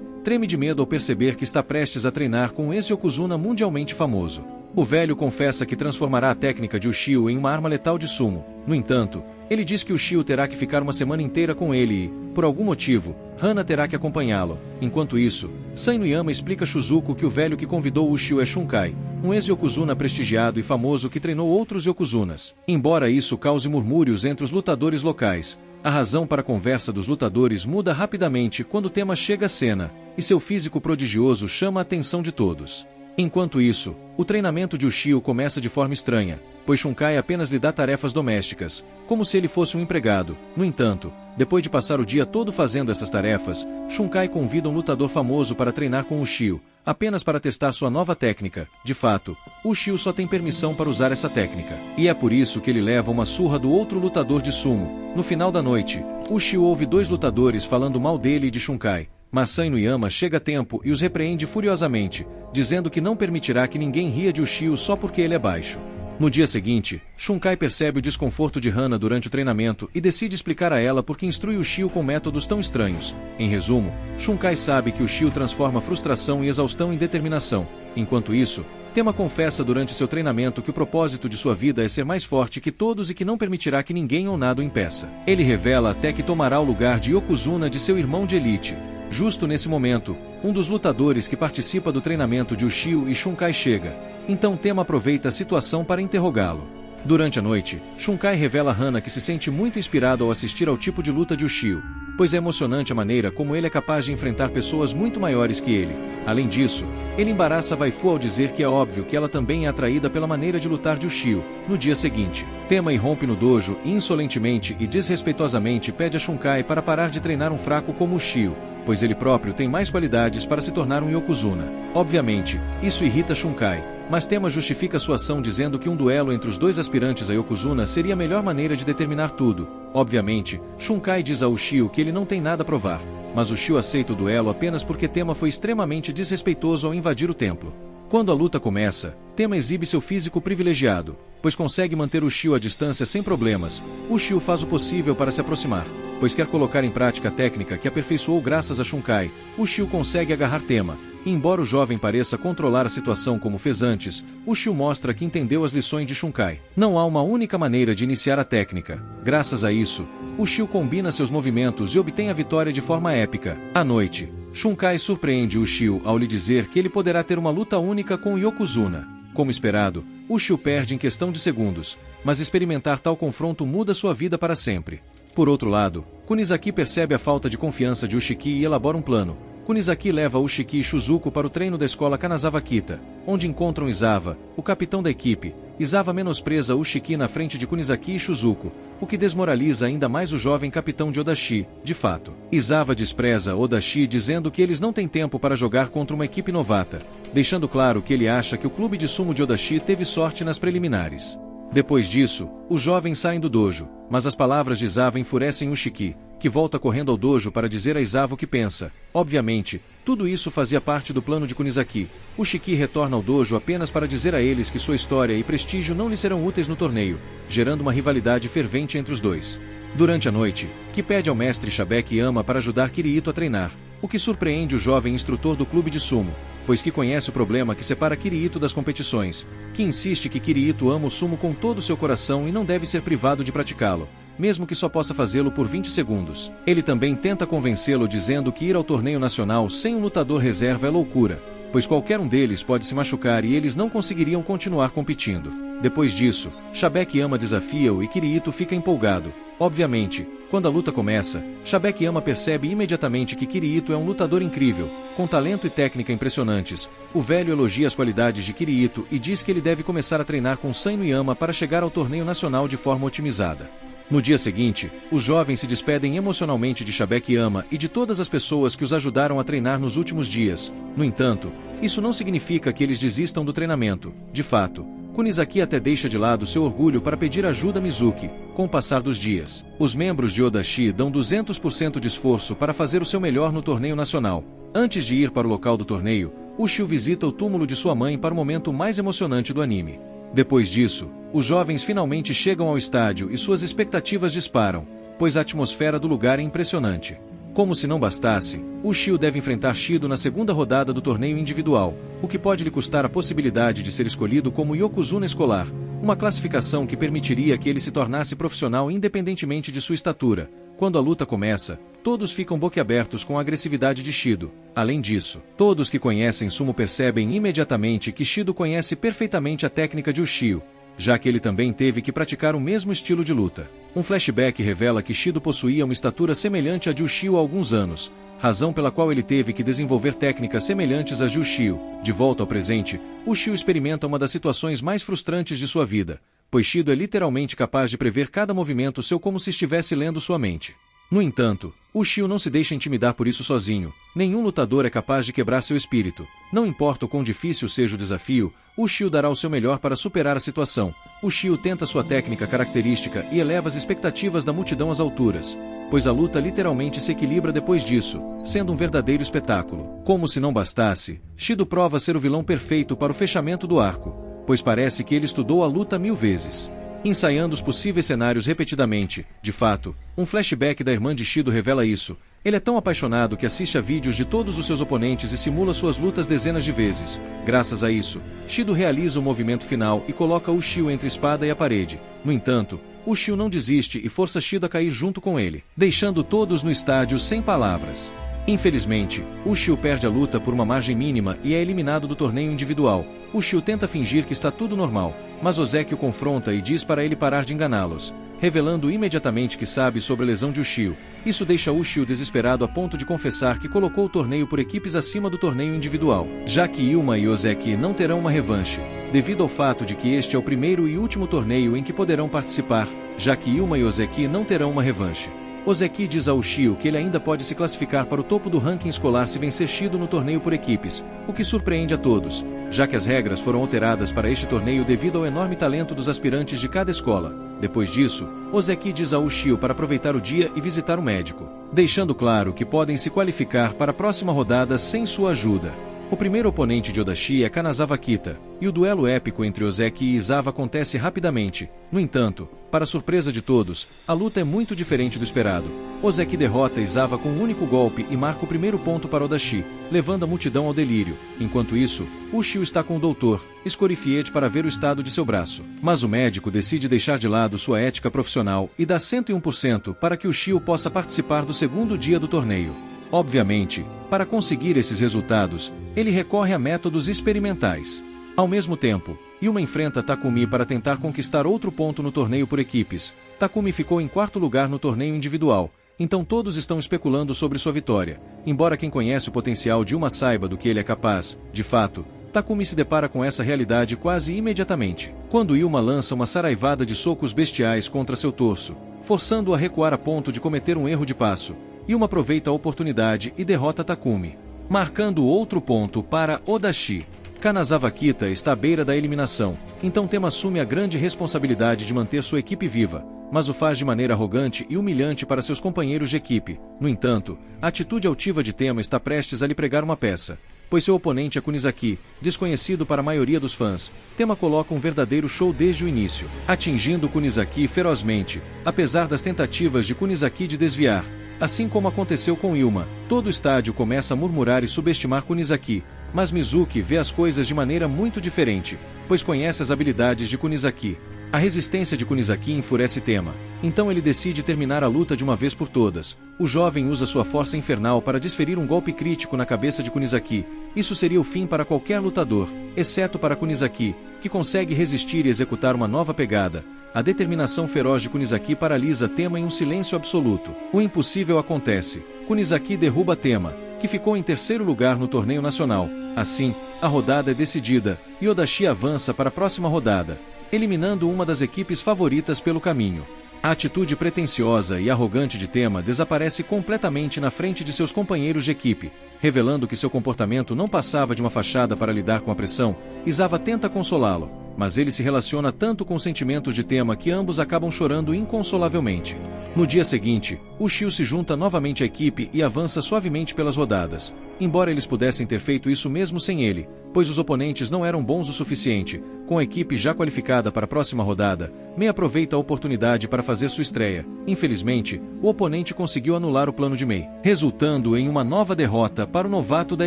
treme de medo ao perceber que está prestes a treinar com um ex-yokozuna mundialmente famoso. O velho confessa que transformará a técnica de Ushio em uma arma letal de sumo. No entanto, ele diz que Ushio terá que ficar uma semana inteira com ele e, por algum motivo, Hana terá que acompanhá-lo. Enquanto isso, Sainoyama explica a Shizuko que o velho que convidou Ushio é Shunkai, um ex-yokozuna prestigiado e famoso que treinou outros yokozunas. Embora isso cause murmúrios entre os lutadores locais, a razão para a conversa dos lutadores muda rapidamente quando o tema chega à cena, e seu físico prodigioso chama a atenção de todos. Enquanto isso, o treinamento de Ushio começa de forma estranha, pois Shunkai apenas lhe dá tarefas domésticas, como se ele fosse um empregado. No entanto, depois de passar o dia todo fazendo essas tarefas, Shunkai convida um lutador famoso para treinar com Ushio, apenas para testar sua nova técnica. De fato, Ushio só tem permissão para usar essa técnica, e é por isso que ele leva uma surra do outro lutador de sumo. No final da noite, Ushio ouve dois lutadores falando mal dele e de Shunkai, mas San Inuyama chega a tempo e os repreende furiosamente, dizendo que não permitirá que ninguém ria de Ushio só porque ele é baixo. No dia seguinte, Shunkai percebe o desconforto de Hana durante o treinamento e decide explicar a ela por que instrui Ushio com métodos tão estranhos. Em resumo, Shunkai sabe que Ushio transforma frustração e exaustão em determinação. Enquanto isso, Tema confessa durante seu treinamento que o propósito de sua vida é ser mais forte que todos e que não permitirá que ninguém ou nada o impeça. Ele revela até que tomará o lugar de Yokozuna de seu irmão de elite. Justo nesse momento, um dos lutadores que participa do treinamento de Ushio e Shunkai chega. Então Tema aproveita a situação para interrogá-lo. Durante a noite, Shunkai revela a Hana que se sente muito inspirado ao assistir ao tipo de luta de Ushio, pois é emocionante a maneira como ele é capaz de enfrentar pessoas muito maiores que ele. Além disso, ele embaraça Waifu ao dizer que é óbvio que ela também é atraída pela maneira de lutar de Ushio. No dia seguinte, Tema irrompe no dojo e insolentemente e desrespeitosamente pede a Shunkai para parar de treinar um fraco como Ushio, pois ele próprio tem mais qualidades para se tornar um Yokozuna. Obviamente, isso irrita Shunkai, mas Tema justifica sua ação dizendo que um duelo entre os dois aspirantes a Yokozuna seria a melhor maneira de determinar tudo. Obviamente, Shunkai diz a Ushio que ele não tem nada a provar, mas Ushio aceita o duelo apenas porque Tema foi extremamente desrespeitoso ao invadir o templo. Quando a luta começa, Tema exibe seu físico privilegiado, pois consegue manter Ushio à distância sem problemas. Ushio faz o possível para se aproximar, pois quer colocar em prática a técnica que aperfeiçoou graças a Shunkai. Ushio consegue agarrar Tema, e embora o jovem pareça controlar a situação como fez antes, Ushio mostra que entendeu as lições de Shunkai. Não há uma única maneira de iniciar a técnica. Graças a isso, Ushio combina seus movimentos e obtém a vitória de forma épica. À noite, Shunkai surpreende Ushio ao lhe dizer que ele poderá ter uma luta única com Yokozuna. Como esperado, Ushio perde em questão de segundos, mas experimentar tal confronto muda sua vida para sempre. Por outro lado, Kunizaki percebe a falta de confiança de Ushiki e elabora um plano. Kunizaki leva Ushiki e Shuzuko para o treino da escola Kanazawa Kita, onde encontram Izawa, o capitão da equipe. Izawa menospreza Ushiki na frente de Kunizaki e Shuzuko, o que desmoraliza ainda mais o jovem capitão de Odashi. De fato, Izawa despreza Odashi dizendo que eles não têm tempo para jogar contra uma equipe novata, deixando claro que ele acha que o clube de sumo de Odashi teve sorte nas preliminares. Depois disso, os jovens saem do dojo, mas as palavras de Izawa enfurecem Ushiki, que volta correndo ao dojo para dizer a Izawa o que pensa. Obviamente, tudo isso fazia parte do plano de Kunizaki. Ushiki retorna ao dojo apenas para dizer a eles que sua história e prestígio não lhe serão úteis no torneio, gerando uma rivalidade fervente entre os dois. Durante a noite, Ki pede ao mestre Shabeki Yama para ajudar Kirito a treinar, o que surpreende o jovem instrutor do clube de sumo, pois Ki conhece o problema que separa Kirito das competições. Ki insiste que Kirito ama o sumo com todo o seu coração e não deve ser privado de praticá-lo, mesmo que só possa fazê-lo por 20 segundos. Ele também tenta convencê-lo dizendo que ir ao torneio nacional sem um lutador reserva é loucura, pois qualquer um deles pode se machucar e eles não conseguiriam continuar competindo. Depois disso, Shabeki Yama desafia-o e Kirito fica empolgado. Obviamente, quando a luta começa, Shabeki Yama percebe imediatamente que Kirito é um lutador incrível, com talento e técnica impressionantes. O velho elogia as qualidades de Kirito e diz que ele deve começar a treinar com San Inuyama para chegar ao torneio nacional de forma otimizada. No dia seguinte, os jovens se despedem emocionalmente de Shabeki Yama e de todas as pessoas que os ajudaram a treinar nos últimos dias. No entanto, isso não significa que eles desistam do treinamento. De fato, Kunizaki até deixa de lado seu orgulho para pedir ajuda a Mizuki. Com o passar dos dias, os membros de Odashi dão 200% de esforço para fazer o seu melhor no torneio nacional. Antes de ir para o local do torneio, Ushio visita o túmulo de sua mãe para o momento mais emocionante do anime. Depois disso, os jovens finalmente chegam ao estádio e suas expectativas disparam, pois a atmosfera do lugar é impressionante. Como se não bastasse, Ushio deve enfrentar Shido na segunda rodada do torneio individual, o que pode lhe custar a possibilidade de ser escolhido como Yokozuna escolar, uma classificação que permitiria que ele se tornasse profissional independentemente de sua estatura. Quando a luta começa, todos ficam boquiabertos com a agressividade de Shido. Além disso, todos que conhecem Sumo percebem imediatamente que Shido conhece perfeitamente a técnica de Ushio, já que ele também teve que praticar o mesmo estilo de luta. Um flashback revela que Shido possuía uma estatura semelhante a de Ushio há alguns anos, razão pela qual ele teve que desenvolver técnicas semelhantes às de Ushio. De volta ao presente, Ushio experimenta uma das situações mais frustrantes de sua vida, pois Shido é literalmente capaz de prever cada movimento seu como se estivesse lendo sua mente. No entanto, Ushio não se deixa intimidar por isso sozinho. Nenhum lutador é capaz de quebrar seu espírito. Não importa o quão difícil seja o desafio, Ushio dará o seu melhor para superar a situação. Ushio tenta sua técnica característica e eleva as expectativas da multidão às alturas, pois a luta literalmente se equilibra depois disso, sendo um verdadeiro espetáculo. Como se não bastasse, Shido prova ser o vilão perfeito para o fechamento do arco, pois parece que ele estudou a luta 1000 vezes. Ensaiando os possíveis cenários repetidamente, de fato, um flashback da irmã de Shido revela isso. Ele é tão apaixonado que assiste a vídeos de todos os seus oponentes e simula suas lutas dezenas de vezes. Graças a isso, Shido realiza o movimento final e coloca Ushio entre a espada e a parede. No entanto, Ushio não desiste e força Shido a cair junto com ele, deixando todos no estádio sem palavras. Infelizmente, Ushio perde a luta por uma margem mínima e é eliminado do torneio individual. Ushio tenta fingir que está tudo normal, mas Ozeki o confronta e diz para ele parar de enganá-los, revelando imediatamente que sabe sobre a lesão de Ushio. Isso deixa Ushio desesperado a ponto de confessar que colocou o torneio por equipes acima do torneio individual, já que Ilma e Ozeki não terão uma revanche, devido ao fato de que este é o primeiro e último torneio em que poderão participar, já que Ilma e Ozeki não terão uma revanche. Ozeki diz a Ushio que ele ainda pode se classificar para o topo do ranking escolar se vencer Shido no torneio por equipes, o que surpreende a todos, já que as regras foram alteradas para este torneio devido ao enorme talento dos aspirantes de cada escola. Depois disso, Ozeki diz a Ushio para aproveitar o dia e visitar o médico, deixando claro que podem se qualificar para a próxima rodada sem sua ajuda. O primeiro oponente de Odashi é Kanazawa Kita, e o duelo épico entre Ozeki e Izawa acontece rapidamente. No entanto, para surpresa de todos, a luta é muito diferente do esperado. Ozeki derrota Izawa com um único golpe e marca o primeiro ponto para Odashi, levando a multidão ao delírio. Enquanto isso, Ushio está com o Dr. Scorified para ver o estado de seu braço. Mas o médico decide deixar de lado sua ética profissional e dá 101% para que Ushio possa participar do segundo dia do torneio. Obviamente, para conseguir esses resultados, ele recorre a métodos experimentais. Ao mesmo tempo, Ilma enfrenta Takumi para tentar conquistar outro ponto no torneio por equipes. Takumi ficou em quarto lugar no torneio individual, então todos estão especulando sobre sua vitória. Embora quem conhece o potencial de Ilma saiba do que ele é capaz, de fato, Takumi se depara com essa realidade quase imediatamente, quando Ilma lança uma saraivada de socos bestiais contra seu torso, forçando-o a recuar a ponto de cometer um erro de passo. Ilma aproveita a oportunidade e derrota Takumi, marcando outro ponto para Odashi. Kanazawa Kita está à beira da eliminação, então Tema assume a grande responsabilidade de manter sua equipe viva, mas o faz de maneira arrogante e humilhante para seus companheiros de equipe. No entanto, a atitude altiva de Tema está prestes a lhe pregar uma peça, pois seu oponente é Kunizaki, desconhecido para a maioria dos fãs. Tema coloca um verdadeiro show desde o início, atingindo Kunizaki ferozmente, apesar das tentativas de Kunizaki de desviar. Assim como aconteceu com Ilma, todo o estádio começa a murmurar e subestimar Kunizaki, mas Mizuki vê as coisas de maneira muito diferente, pois conhece as habilidades de Kunizaki. A resistência de Kunizaki enfurece Tema, então ele decide terminar a luta de uma vez por todas. O jovem usa sua força infernal para desferir um golpe crítico na cabeça de Kunizaki. Isso seria o fim para qualquer lutador, exceto para Kunizaki, que consegue resistir e executar uma nova pegada. A determinação feroz de Kunizaki paralisa Tema em um silêncio absoluto. O impossível acontece. Kunizaki derruba Tema, que ficou em terceiro lugar no torneio nacional. Assim, a rodada é decidida, e Odashi avança para a próxima rodada, eliminando uma das equipes favoritas pelo caminho. A atitude pretensiosa e arrogante de Tema desaparece completamente na frente de seus companheiros de equipe, revelando que seu comportamento não passava de uma fachada para lidar com a pressão. Izawa tenta consolá-lo, mas ele se relaciona tanto com os sentimentos de Tema que ambos acabam chorando inconsolavelmente. No dia seguinte, Ushio se junta novamente à equipe e avança suavemente pelas rodadas, embora eles pudessem ter feito isso mesmo sem ele, pois os oponentes não eram bons o suficiente. Com a equipe já qualificada para a próxima rodada, Mei aproveita a oportunidade para fazer sua estreia. Infelizmente, o oponente conseguiu anular o plano de Mei, resultando em uma nova derrota para o novato da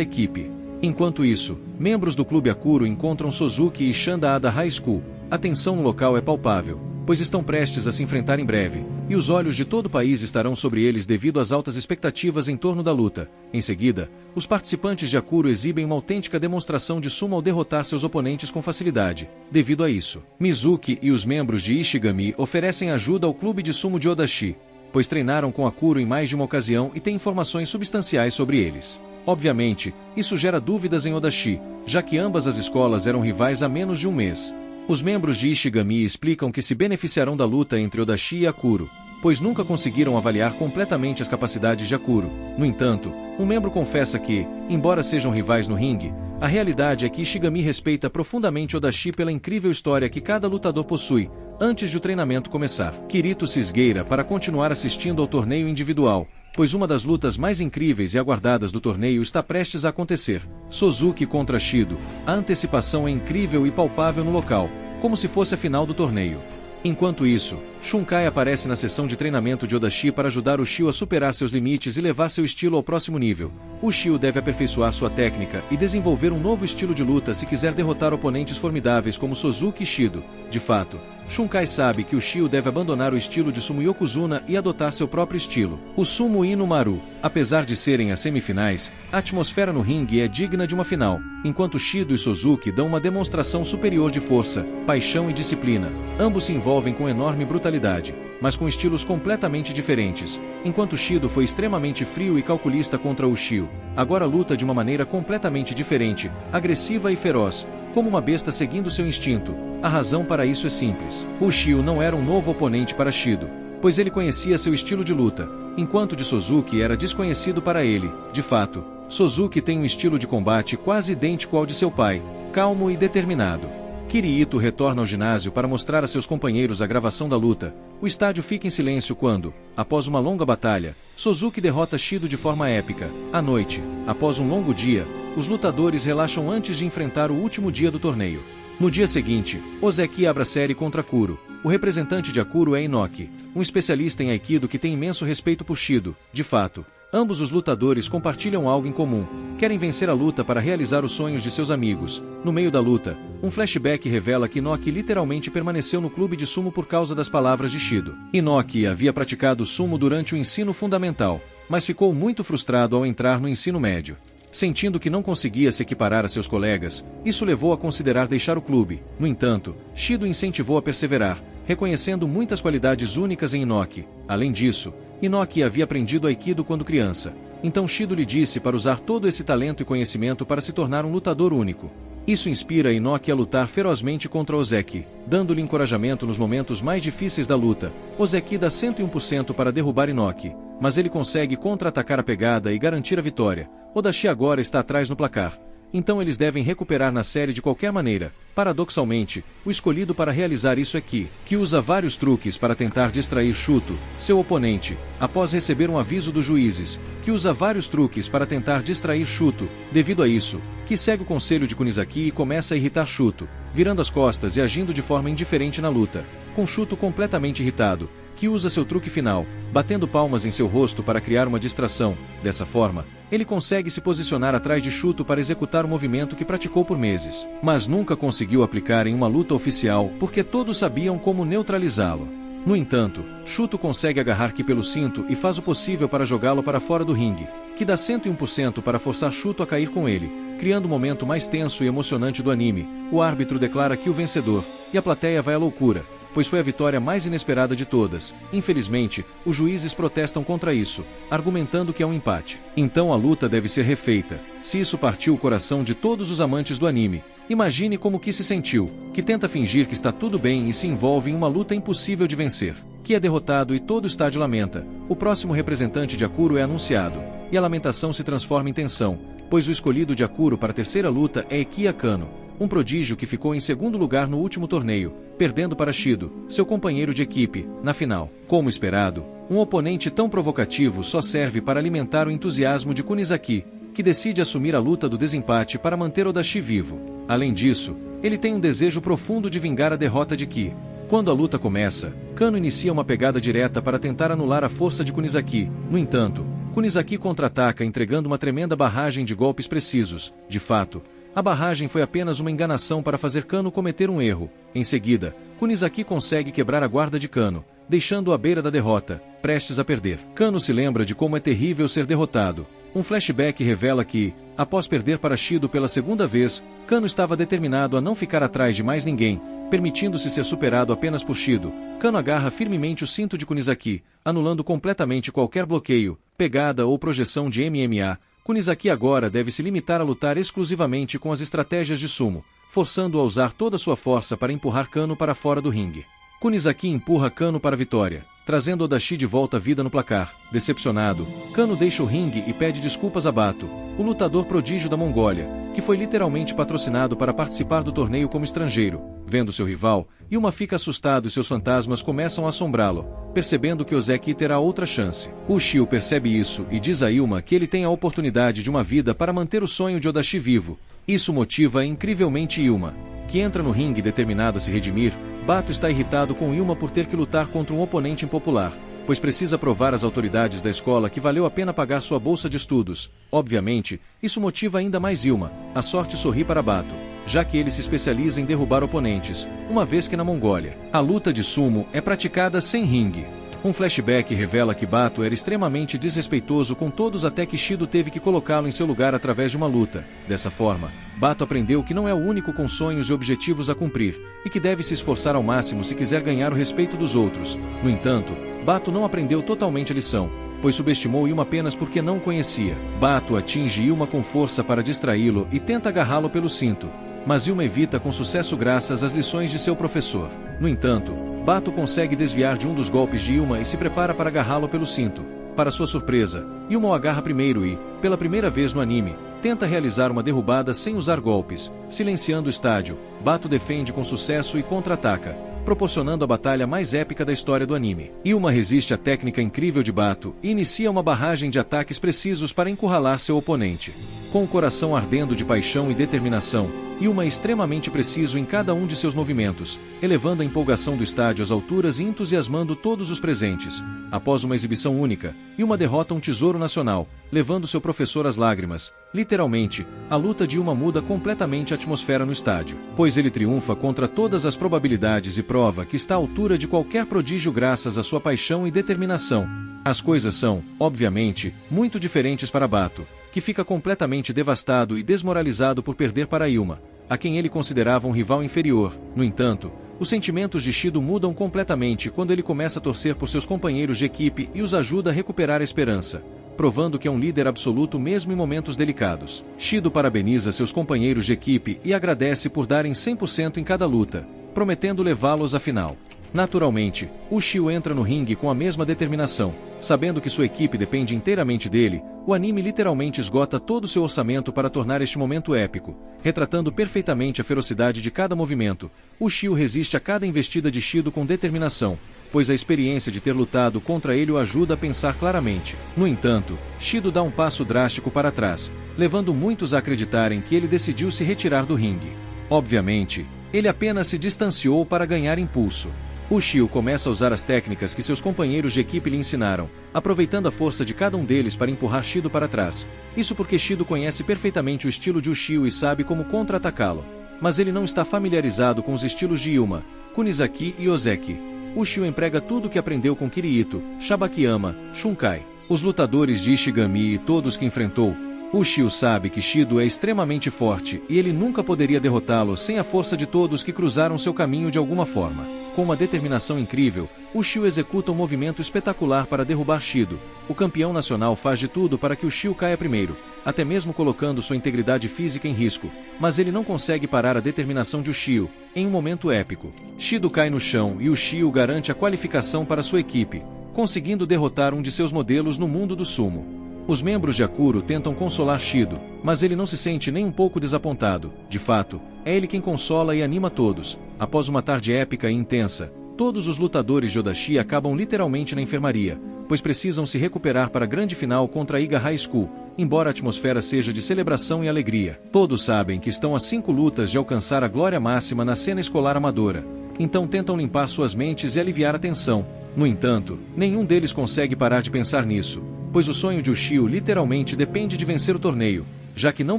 equipe. Enquanto isso, membros do Clube Akuro encontram Suzuki e Shanda da High School. A tensão no local é palpável. pois estão prestes a se enfrentar em breve, e os olhos de todo o país estarão sobre eles devido às altas expectativas em torno da luta. Em seguida, os participantes de Akuro exibem uma autêntica demonstração de sumo ao derrotar seus oponentes com facilidade. Devido a isso, Mizuki e os membros de Ishigami oferecem ajuda ao clube de sumo de Odashi, pois treinaram com Akuro em mais de uma ocasião e têm informações substanciais sobre eles. Obviamente, isso gera dúvidas em Odashi, já que ambas as escolas eram rivais há menos de um mês. Os membros de Ishigami explicam que se beneficiarão da luta entre Odashi e Akuro, pois nunca conseguiram avaliar completamente as capacidades de Akuro. No entanto, um membro confessa que, embora sejam rivais no ringue, a realidade é que Ishigami respeita profundamente Odashi pela incrível história que cada lutador possui. Antes de o treinamento começar, Kirito se esgueira para continuar assistindo ao torneio individual, pois uma das lutas mais incríveis e aguardadas do torneio está prestes a acontecer. Suzuki contra Shido. A antecipação é incrível e palpável no local, como se fosse a final do torneio. Enquanto isso, Shunkai aparece na sessão de treinamento de Odashi para ajudar o Shio a superar seus limites e levar seu estilo ao próximo nível. O Shio deve aperfeiçoar sua técnica e desenvolver um novo estilo de luta se quiser derrotar oponentes formidáveis como Suzuki e Shido. De fato, Shunkai sabe que o Shio deve abandonar o estilo de Sumo Yokozuna e adotar seu próprio estilo, o Sumo Ino Maru. Apesar de serem as semifinais, a atmosfera no ringue é digna de uma final, enquanto Shido e Suzuki dão uma demonstração superior de força, paixão e disciplina. Ambos se envolvem com enorme brutalidade, mas com estilos completamente diferentes. Enquanto Shido foi extremamente frio e calculista contra o Shio, agora luta de uma maneira completamente diferente, agressiva e feroz, como uma besta seguindo seu instinto. A razão para isso é simples. O Shio não era um novo oponente para Shido, pois ele conhecia seu estilo de luta, enquanto de Suzuki era desconhecido para ele. De fato, Suzuki tem um estilo de combate quase idêntico ao de seu pai, calmo e determinado. Kirito retorna ao ginásio para mostrar a seus companheiros a gravação da luta. O estádio fica em silêncio quando, após uma longa batalha, Suzuki derrota Shido de forma épica. À noite, após um longo dia, os lutadores relaxam antes de enfrentar o último dia do torneio. No dia seguinte, Ozeki abre a série contra Akuro. O representante de Akuro é Inoki, um especialista em Aikido que tem imenso respeito por Shido. De fato, ambos os lutadores compartilham algo em comum. Querem vencer a luta para realizar os sonhos de seus amigos. No meio da luta, um flashback revela que Inoki literalmente permaneceu no clube de sumo por causa das palavras de Shido. Inoki havia praticado sumo durante o ensino fundamental, mas ficou muito frustrado ao entrar no ensino médio. Sentindo que não conseguia se equiparar a seus colegas, isso levou a considerar deixar o clube. No entanto, Shido incentivou a perseverar, reconhecendo muitas qualidades únicas em Inoki. Além disso, Inoki havia aprendido Aikido quando criança, então Shido lhe disse para usar todo esse talento e conhecimento para se tornar um lutador único. Isso inspira Inoki a lutar ferozmente contra Ozeki, dando-lhe encorajamento nos momentos mais difíceis da luta. Ozeki dá 101% para derrubar Inoki, mas ele consegue contra-atacar a pegada e garantir a vitória. Odashi agora está atrás no placar, então eles devem recuperar na série de qualquer maneira. Paradoxalmente, o escolhido para realizar isso é Ki, que usa vários truques para tentar distrair Shuto, seu oponente, após receber um aviso dos juízes, que usa vários truques para tentar distrair Shuto. Devido a isso, Ki segue o conselho de Kunizaki e começa a irritar Shuto, virando as costas e agindo de forma indiferente na luta. Com Shuto completamente irritado, Ki usa seu truque final, batendo palmas em seu rosto para criar uma distração. Dessa forma, ele consegue se posicionar atrás de Shuto para executar o movimento que praticou por meses, mas nunca conseguiu aplicar em uma luta oficial porque todos sabiam como neutralizá-lo. No entanto, Shuto consegue agarrar Ki pelo cinto e faz o possível para jogá-lo para fora do ringue, que dá 101% para forçar Shuto a cair com ele, criando o momento mais tenso e emocionante do anime. O árbitro declara Ki o vencedor, e a plateia vai à loucura, pois foi a vitória mais inesperada de todas. Infelizmente, os juízes protestam contra isso, argumentando que é um empate. Então a luta deve ser refeita. Se isso partiu o coração de todos os amantes do anime, imagine como Ki se sentiu, que tenta fingir que está tudo bem e se envolve em uma luta impossível de vencer. Ki é derrotado e todo o estádio lamenta. O próximo representante de Akuro é anunciado, e a lamentação se transforma em tensão, pois o escolhido de Akuro para a terceira luta é Eki Akano, um prodígio que ficou em segundo lugar no último torneio, perdendo para Shido, seu companheiro de equipe, na final. Como esperado, um oponente tão provocativo só serve para alimentar o entusiasmo de Kunizaki, que decide assumir a luta do desempate para manter Odashi vivo. Além disso, ele tem um desejo profundo de vingar a derrota de Ki. Quando a luta começa, Kano inicia uma pegada direta para tentar anular a força de Kunizaki. No entanto, Kunizaki contra-ataca entregando uma tremenda barragem de golpes precisos. De fato, A barragem foi apenas uma enganação para fazer Kano cometer um erro. Em seguida, Kunizaki consegue quebrar a guarda de Kano, deixando-o à beira da derrota, prestes a perder. Kano se lembra de como é terrível ser derrotado. Um flashback revela que, após perder para Shido pela segunda vez, Kano estava determinado a não ficar atrás de mais ninguém, permitindo-se ser superado apenas por Shido. Kano agarra firmemente o cinto de Kunizaki, anulando completamente qualquer bloqueio, pegada ou projeção de MMA. Kunizaki agora deve se limitar a lutar exclusivamente com as estratégias de sumo, forçando-o a usar toda sua força para empurrar Kano para fora do ringue. Kunizaki empurra Kano para a vitória, trazendo Odashi de volta à vida no placar. Decepcionado, Kano deixa o ringue e pede desculpas a Bato, o lutador prodígio da Mongólia, que foi literalmente patrocinado para participar do torneio como estrangeiro. Vendo seu rival, Yuma fica assustado e seus fantasmas começam a assombrá-lo, percebendo que Ozeki terá outra chance. Ushio percebe isso e diz a Yuma que ele tem a oportunidade de uma vida para manter o sonho de Odashi vivo. Isso motiva incrivelmente Yuma, que entra no ringue determinado a se redimir. Bato está irritado com Yuma por ter que lutar contra um oponente impopular, pois precisa provar às autoridades da escola que valeu a pena pagar sua bolsa de estudos. Obviamente, isso motiva ainda mais Yuma. A sorte sorri para Bato, já que ele se especializa em derrubar oponentes, uma vez que na Mongólia, a luta de sumo é praticada sem ringue. Um flashback revela que Bato era extremamente desrespeitoso com todos até que Shido teve que colocá-lo em seu lugar através de uma luta. Dessa forma, Bato aprendeu que não é o único com sonhos e objetivos a cumprir, e que deve se esforçar ao máximo se quiser ganhar o respeito dos outros. No entanto, Bato não aprendeu totalmente a lição, pois subestimou Yuma apenas porque não o conhecia. Bato atinge Yuma com força para distraí-lo e tenta agarrá-lo pelo cinto, mas Yuma evita com sucesso graças às lições de seu professor. No entanto, Bato consegue desviar de um dos golpes de Yuma e se prepara para agarrá-lo pelo cinto. Para sua surpresa, Yuma o agarra primeiro e, pela primeira vez no anime, tenta realizar uma derrubada sem usar golpes. Silenciando o estádio, Bato defende com sucesso e contra-ataca, proporcionando a batalha mais épica da história do anime. Yuma resiste à técnica incrível de Bato e inicia uma barragem de ataques precisos para encurralar seu oponente. Com o coração ardendo de paixão e determinação, Yuma é extremamente preciso em cada um de seus movimentos, elevando a empolgação do estádio às alturas e entusiasmando todos os presentes. Após uma exibição única, Yuma derrota um tesouro nacional, levando seu professor às lágrimas. Literalmente, a luta de Yuma muda completamente a atmosfera no estádio, pois ele triunfa contra todas as probabilidades e prova que está à altura de qualquer prodígio graças à sua paixão e determinação. As coisas são, obviamente, muito diferentes para Bato, que fica completamente devastado e desmoralizado por perder para Yuma, a quem ele considerava um rival inferior. No entanto, os sentimentos de Shido mudam completamente quando ele começa a torcer por seus companheiros de equipe e os ajuda a recuperar a esperança, provando que é um líder absoluto mesmo em momentos delicados. Shido parabeniza seus companheiros de equipe e agradece por darem 100% em cada luta, prometendo levá-los à final. Naturalmente, Ushio entra no ringue com a mesma determinação. Sabendo que sua equipe depende inteiramente dele, o anime literalmente esgota todo o seu orçamento para tornar este momento épico, retratando perfeitamente a ferocidade de cada movimento. Ushio resiste a cada investida de Shido com determinação, pois a experiência de ter lutado contra ele o ajuda a pensar claramente. No entanto, Shido dá um passo drástico para trás, levando muitos a acreditarem que ele decidiu se retirar do ringue. Obviamente, ele apenas se distanciou para ganhar impulso. Ushio começa a usar as técnicas que seus companheiros de equipe lhe ensinaram, aproveitando a força de cada um deles para empurrar Shido para trás. Isso porque Shido conhece perfeitamente o estilo de Ushio e sabe como contra-atacá-lo. Mas ele não está familiarizado com os estilos de Yuma, Kunizaki e Ozeki. Ushio emprega tudo o que aprendeu com Kirito, Shabakiyama, Shunkai, os lutadores de Ishigami e todos que enfrentou. Ushio sabe que Shido é extremamente forte e ele nunca poderia derrotá-lo sem a força de todos que cruzaram seu caminho de alguma forma. Com uma determinação incrível, Ushio executa um movimento espetacular para derrubar Shido. O campeão nacional faz de tudo para que Ushio caia primeiro, até mesmo colocando sua integridade física em risco, mas ele não consegue parar a determinação de Ushio. Em um momento épico, Shido cai no chão e Ushio garante a qualificação para sua equipe, conseguindo derrotar um de seus modelos no mundo do sumo. Os membros de Akuro tentam consolar Shido, mas ele não se sente nem um pouco desapontado. De fato, é ele quem consola e anima todos. Após uma tarde épica e intensa, todos os lutadores de Odashi acabam literalmente na enfermaria, pois precisam se recuperar para a grande final contra a Iga High School. Embora a atmosfera seja de celebração e alegria, todos sabem que estão a 5 lutas de alcançar a glória máxima na cena escolar amadora. Então tentam limpar suas mentes e aliviar a tensão. No entanto, nenhum deles consegue parar de pensar nisso, pois o sonho de Ushio literalmente depende de vencer o torneio. já que não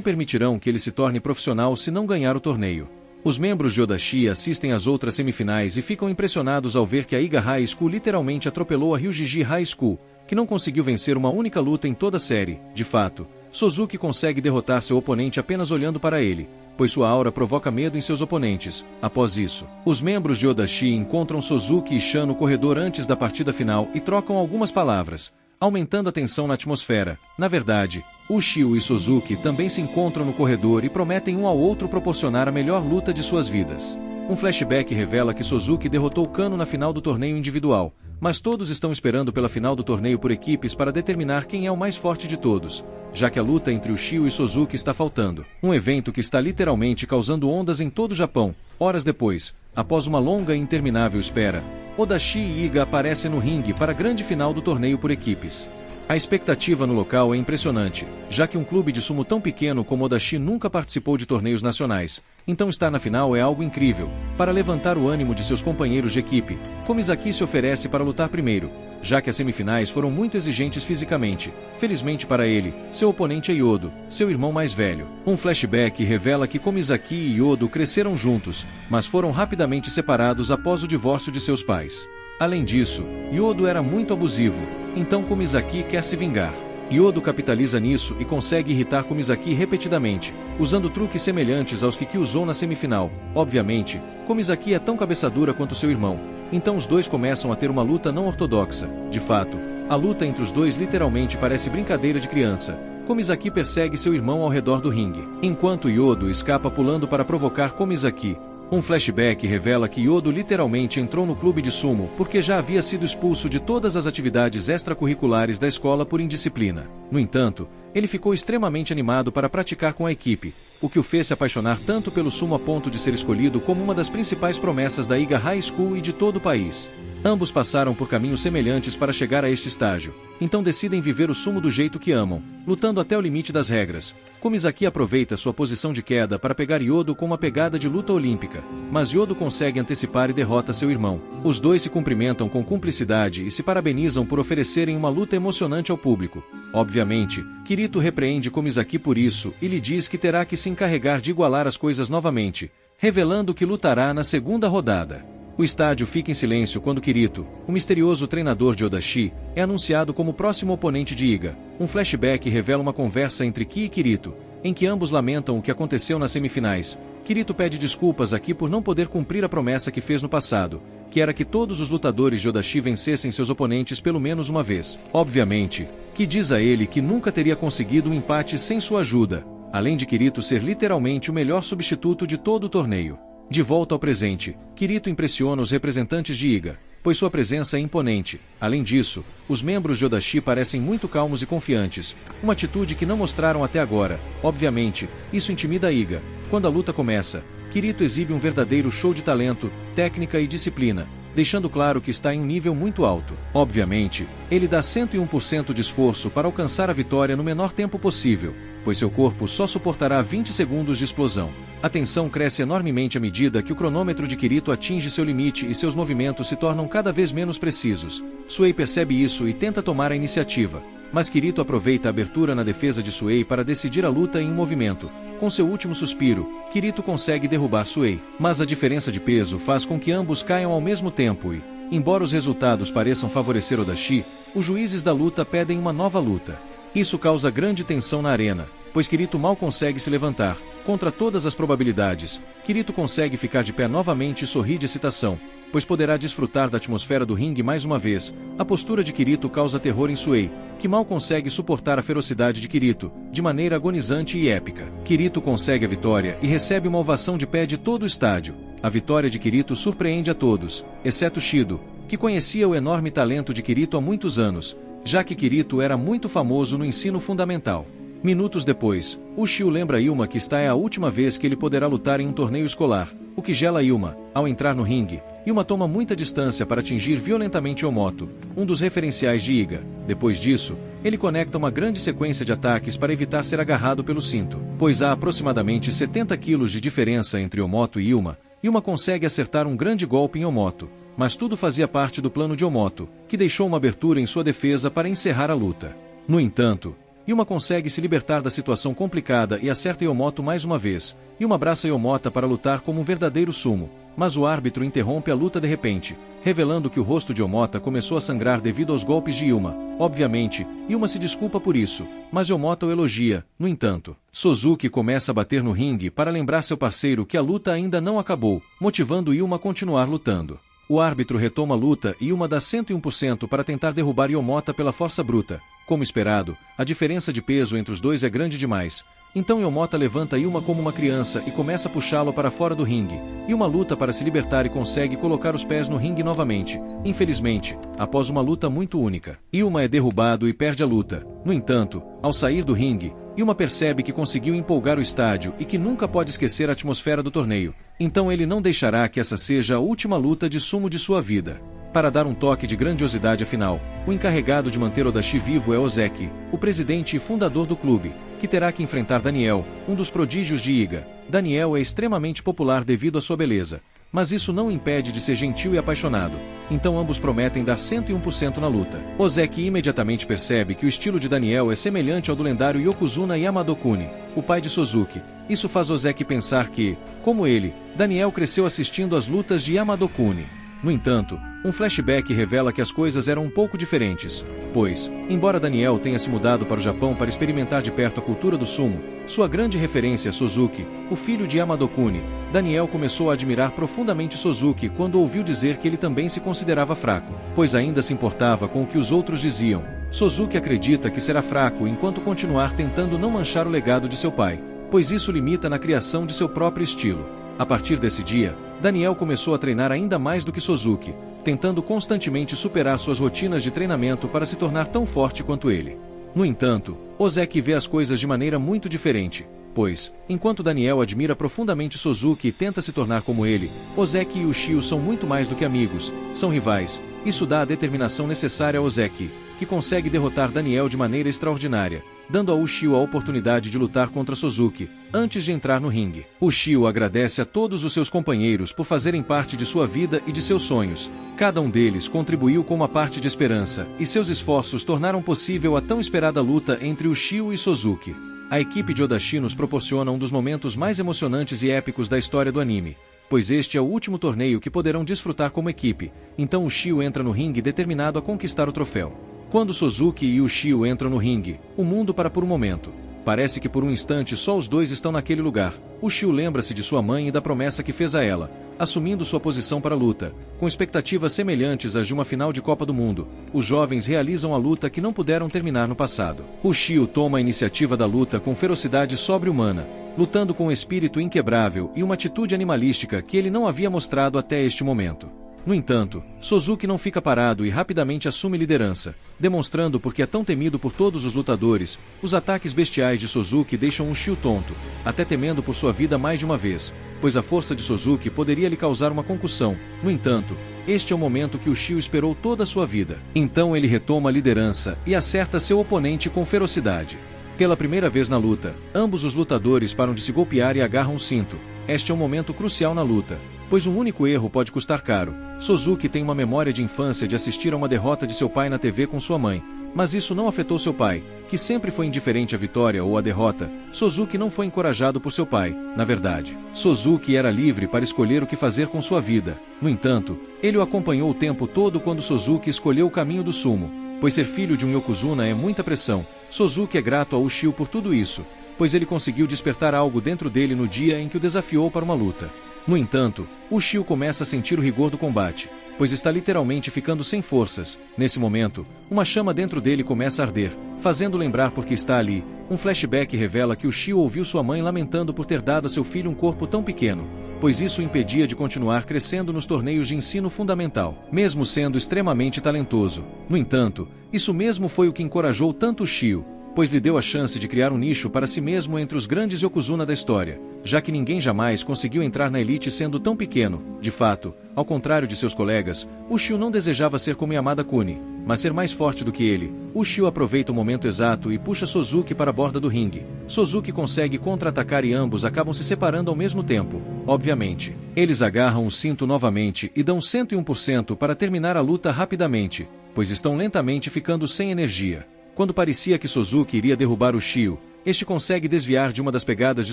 permitirão que ele se torne profissional se não ganhar o torneio. Os membros de Odachi assistem às outras semifinais e ficam impressionados ao ver que a Iga High School literalmente atropelou a Ryujiji High School, que não conseguiu vencer uma única luta em toda a série. De fato, Suzuki consegue derrotar seu oponente apenas olhando para ele, pois sua aura provoca medo em seus oponentes. Após isso, os membros de Odachi encontram Suzuki e Shan no corredor antes da partida final e trocam algumas palavras, aumentando a tensão na atmosfera. Na verdade, Ushio e Suzuki também se encontram no corredor e prometem um ao outro proporcionar a melhor luta de suas vidas. Um flashback revela que Suzuki derrotou Kano na final do torneio individual, mas todos estão esperando pela final do torneio por equipes para determinar quem é o mais forte de todos, já que a luta entre Ushio e Suzuki está faltando. Um evento que está literalmente causando ondas em todo o Japão. Horas depois, após uma longa e interminável espera, Odachi e Iga aparecem no ringue para a grande final do torneio por equipes. A expectativa no local é impressionante, já que um clube de sumo tão pequeno como Odachi nunca participou de torneios nacionais, então estar na final é algo incrível. Para levantar o ânimo de seus companheiros de equipe, Komizaki se oferece para lutar primeiro, já que as semifinais foram muito exigentes fisicamente. Felizmente para ele, seu oponente é Yodo, seu irmão mais velho. Um flashback revela que Komizaki e Yodo cresceram juntos, mas foram rapidamente separados após o divórcio de seus pais. Além disso, Yodo era muito abusivo, então Komizaki quer se vingar. Yodo capitaliza nisso e consegue irritar Komizaki repetidamente, usando truques semelhantes aos que usou na semifinal. Obviamente, Komizaki é tão cabeça dura quanto seu irmão, então os dois começam a ter uma luta não ortodoxa. De fato, a luta entre os dois literalmente parece brincadeira de criança. Komizaki persegue seu irmão ao redor do ringue, enquanto Yodo escapa pulando para provocar Komizaki. Um flashback revela que Yodo literalmente entrou no clube de sumo porque já havia sido expulso de todas as atividades extracurriculares da escola por indisciplina. No entanto, ele ficou extremamente animado para praticar com a equipe, o que o fez se apaixonar tanto pelo sumo a ponto de ser escolhido como uma das principais promessas da Iga High School e de todo o país. Ambos passaram por caminhos semelhantes para chegar a este estágio, então decidem viver o sumo do jeito que amam, lutando até o limite das regras. Komizaki aproveita sua posição de queda para pegar Yodo com uma pegada de luta olímpica, mas Yodo consegue antecipar e derrota seu irmão. Os dois se cumprimentam com cumplicidade e se parabenizam por oferecerem uma luta emocionante ao público. Obviamente, Kirito repreende Komizaki por isso e lhe diz que terá que se encarregar de igualar as coisas novamente, revelando que lutará na segunda rodada. O estádio fica em silêncio quando Kirito, o misterioso treinador de Odachi, é anunciado como próximo oponente de Iga. Um flashback revela uma conversa entre Ki e Kirito, em que ambos lamentam o que aconteceu nas semifinais. Kirito pede desculpas a Ki por não poder cumprir a promessa que fez no passado, que era que todos os lutadores de Odachi vencessem seus oponentes pelo menos uma vez. Obviamente, Ki diz a ele que nunca teria conseguido um empate sem sua ajuda, além de Kirito ser literalmente o melhor substituto de todo o torneio. De volta ao presente, Kirito impressiona os representantes de Iga, pois sua presença é imponente. Além disso, os membros de Odachi parecem muito calmos e confiantes, uma atitude que não mostraram até agora. Obviamente, isso intimida Iga. Quando a luta começa, Kirito exibe um verdadeiro show de talento, técnica e disciplina, deixando claro que está em um nível muito alto. Obviamente, ele dá 101% de esforço para alcançar a vitória no menor tempo possível, pois seu corpo só suportará 20 segundos de explosão. A tensão cresce enormemente à medida que o cronômetro de Kirito atinge seu limite e seus movimentos se tornam cada vez menos precisos. Suei percebe isso e tenta tomar a iniciativa, mas Kirito aproveita a abertura na defesa de Suei para decidir a luta em um movimento. Com seu último suspiro, Kirito consegue derrubar Suei, mas a diferença de peso faz com que ambos caiam ao mesmo tempo e, embora os resultados pareçam favorecer Odachi, os juízes da luta pedem uma nova luta. Isso causa grande tensão na arena, pois Kirito mal consegue se levantar. Contra todas as probabilidades, Kirito consegue ficar de pé novamente e sorri de excitação, pois poderá desfrutar da atmosfera do ringue mais uma vez. A postura de Kirito causa terror em Suei, que mal consegue suportar a ferocidade de Kirito, de maneira agonizante e épica. Kirito consegue a vitória e recebe uma ovação de pé de todo o estádio. A vitória de Kirito surpreende a todos, exceto Shido, que conhecia o enorme talento de Kirito há muitos anos, já que Kirito era muito famoso no ensino fundamental. Minutos depois, Ushio lembra Yuma que esta é a última vez que ele poderá lutar em um torneio escolar, o que gela Yuma. Ao entrar no ringue, Yuma toma muita distância para atingir violentamente Omoto, um dos referenciais de Iga. Depois disso, ele conecta uma grande sequência de ataques para evitar ser agarrado pelo cinto. Pois há aproximadamente 70 quilos de diferença entre Omoto e Yuma, Yuma consegue acertar um grande golpe em Omoto, mas tudo fazia parte do plano de Omoto, que deixou uma abertura em sua defesa para encerrar a luta. No entanto, Yuma consegue se libertar da situação complicada e acerta Yomoto mais uma vez. Yuma abraça Yomota para lutar como um verdadeiro sumo, mas o árbitro interrompe a luta de repente, revelando que o rosto de Yomota começou a sangrar devido aos golpes de Yuma. Obviamente, Yuma se desculpa por isso, mas Yomota o elogia. No entanto, Suzuki começa a bater no ringue para lembrar seu parceiro que a luta ainda não acabou, motivando Yuma a continuar lutando. O árbitro retoma a luta e Yuma dá 101% para tentar derrubar Yomota pela força bruta. Como esperado, a diferença de peso entre os dois é grande demais. Então Yomota levanta Yuma como uma criança e começa a puxá-lo para fora do ringue. Yuma luta para se libertar e consegue colocar os pés no ringue novamente. Infelizmente, após uma luta muito única, Yuma é derrubado e perde a luta. No entanto, ao sair do ringue, Yuma percebe que conseguiu empolgar o estádio e que nunca pode esquecer a atmosfera do torneio. Então ele não deixará que essa seja a última luta de sumo de sua vida. Para dar um toque de grandiosidade à final, o encarregado de manter Odashi vivo é Ozeki, o presidente e fundador do clube, que terá que enfrentar Daniel, um dos prodígios de Iga. Daniel é extremamente popular devido à sua beleza, mas isso não o impede de ser gentil e apaixonado, então ambos prometem dar 101% na luta. Ozeki imediatamente percebe que o estilo de Daniel é semelhante ao do lendário Yokozuna Yamadokuni, o pai de Suzuki. Isso faz Ozeki pensar que, como ele, Daniel cresceu assistindo às lutas de Yamadokuni. No entanto, um flashback revela que as coisas eram um pouco diferentes, pois, embora Daniel tenha se mudado para o Japão para experimentar de perto a cultura do sumo, sua grande referência é Suzuki, o filho de Yamadokuni. Daniel começou a admirar profundamente Suzuki quando ouviu dizer que ele também se considerava fraco, pois ainda se importava com o que os outros diziam. Suzuki acredita que será fraco enquanto continuar tentando não manchar o legado de seu pai, pois isso limita na criação de seu próprio estilo. A partir desse dia, Daniel começou a treinar ainda mais do que Suzuki, tentando constantemente superar suas rotinas de treinamento para se tornar tão forte quanto ele. No entanto, Ozeki vê as coisas de maneira muito diferente, pois, enquanto Daniel admira profundamente Suzuki e tenta se tornar como ele, Ozeki e Ushio são muito mais do que amigos, são rivais. Isso dá a determinação necessária a Ozeki, que consegue derrotar Daniel de maneira extraordinária, dando a Ushio a oportunidade de lutar contra Suzuki, antes de entrar no ringue. Ushio agradece a todos os seus companheiros por fazerem parte de sua vida e de seus sonhos. Cada um deles contribuiu com uma parte de esperança, e seus esforços tornaram possível a tão esperada luta entre Ushio e Suzuki. A equipe de Odashi nos proporciona um dos momentos mais emocionantes e épicos da história do anime, pois este é o último torneio que poderão desfrutar como equipe, então Ushio entra no ringue determinado a conquistar o troféu. Quando Suzuki e Ushio entram no ringue, o mundo para por um momento. Parece que por um instante só os dois estão naquele lugar. Ushio lembra-se de sua mãe e da promessa que fez a ela, assumindo sua posição para a luta. Com expectativas semelhantes às de uma final de Copa do Mundo, os jovens realizam a luta que não puderam terminar no passado. Ushio toma a iniciativa da luta com ferocidade sobre-humana, lutando com um espírito inquebrável e uma atitude animalística que ele não havia mostrado até este momento. No entanto, Suzuki não fica parado e rapidamente assume liderança, demonstrando por que é tão temido por todos os lutadores. Os ataques bestiais de Suzuki deixam Ushio tonto, até temendo por sua vida mais de uma vez, pois a força de Suzuki poderia lhe causar uma concussão. No entanto, este é o momento que Ushio esperou toda a sua vida. Então ele retoma a liderança e acerta seu oponente com ferocidade. Pela primeira vez na luta, ambos os lutadores param de se golpear e agarram o cinto. Este é um momento crucial na luta, pois um único erro pode custar caro. Suzuki tem uma memória de infância de assistir a uma derrota de seu pai na TV com sua mãe, mas isso não afetou seu pai, que sempre foi indiferente à vitória ou à derrota. Suzuki não foi encorajado por seu pai. Na verdade, Suzuki era livre para escolher o que fazer com sua vida. No entanto, ele o acompanhou o tempo todo quando Suzuki escolheu o caminho do sumo, pois ser filho de um Yokozuna é muita pressão. Suzuki é grato a Ushio por tudo isso, pois ele conseguiu despertar algo dentro dele no dia em que o desafiou para uma luta. No entanto, Ushio começa a sentir o rigor do combate, pois está literalmente ficando sem forças. Nesse momento, uma chama dentro dele começa a arder, fazendo lembrar por que está ali. Um flashback revela que Ushio ouviu sua mãe lamentando por ter dado a seu filho um corpo tão pequeno, pois isso o impedia de continuar crescendo nos torneios de ensino fundamental, mesmo sendo extremamente talentoso. No entanto, isso mesmo foi o que encorajou tanto Ushio, pois lhe deu a chance de criar um nicho para si mesmo entre os grandes Yokozuna da história, já que ninguém jamais conseguiu entrar na elite sendo tão pequeno. De fato, ao contrário de seus colegas, Ushio não desejava ser como Yamada Kuni, mas ser mais forte do que ele. Ushio aproveita o momento exato e puxa Suzuki para a borda do ringue. Suzuki consegue contra-atacar e ambos acabam se separando ao mesmo tempo. Obviamente, eles agarram o cinto novamente e dão 101% para terminar a luta rapidamente, pois estão lentamente ficando sem energia. Quando parecia que Sozuki iria derrubar o Shio, este consegue desviar de uma das pegadas de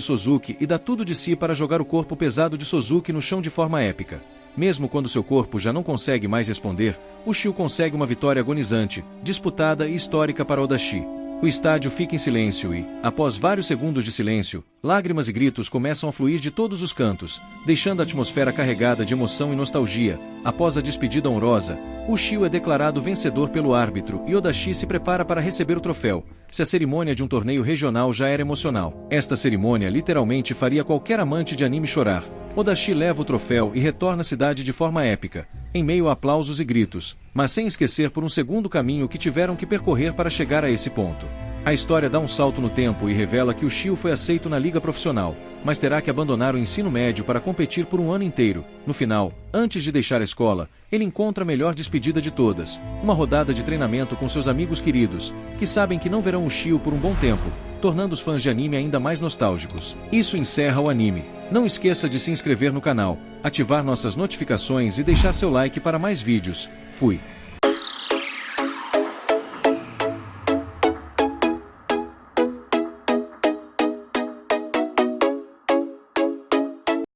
Sozuki e dá tudo de si para jogar o corpo pesado de Sozuki no chão de forma épica. Mesmo quando seu corpo já não consegue mais responder, o Shio consegue uma vitória agonizante, disputada e histórica para Odashi. O estádio fica em silêncio e, após vários segundos de silêncio, lágrimas e gritos começam a fluir de todos os cantos, deixando a atmosfera carregada de emoção e nostalgia. Após a despedida honrosa, o Shio é declarado vencedor pelo árbitro e Odashi se prepara para receber o troféu. Se a cerimônia de um torneio regional já era emocional, esta cerimônia literalmente faria qualquer amante de anime chorar. Odashi leva o troféu e retorna à cidade de forma épica, em meio a aplausos e gritos, mas sem esquecer por um segundo o caminho que tiveram que percorrer para chegar a esse ponto. A história dá um salto no tempo e revela que o Shio foi aceito na liga profissional, mas terá que abandonar o ensino médio para competir por um ano inteiro. No final, antes de deixar a escola, ele encontra a melhor despedida de todas, uma rodada de treinamento com seus amigos queridos, que sabem que não verão o Shio por um bom tempo, tornando os fãs de anime ainda mais nostálgicos. Isso encerra o anime. Não esqueça de se inscrever no canal, ativar nossas notificações e deixar seu like para mais vídeos. Fui!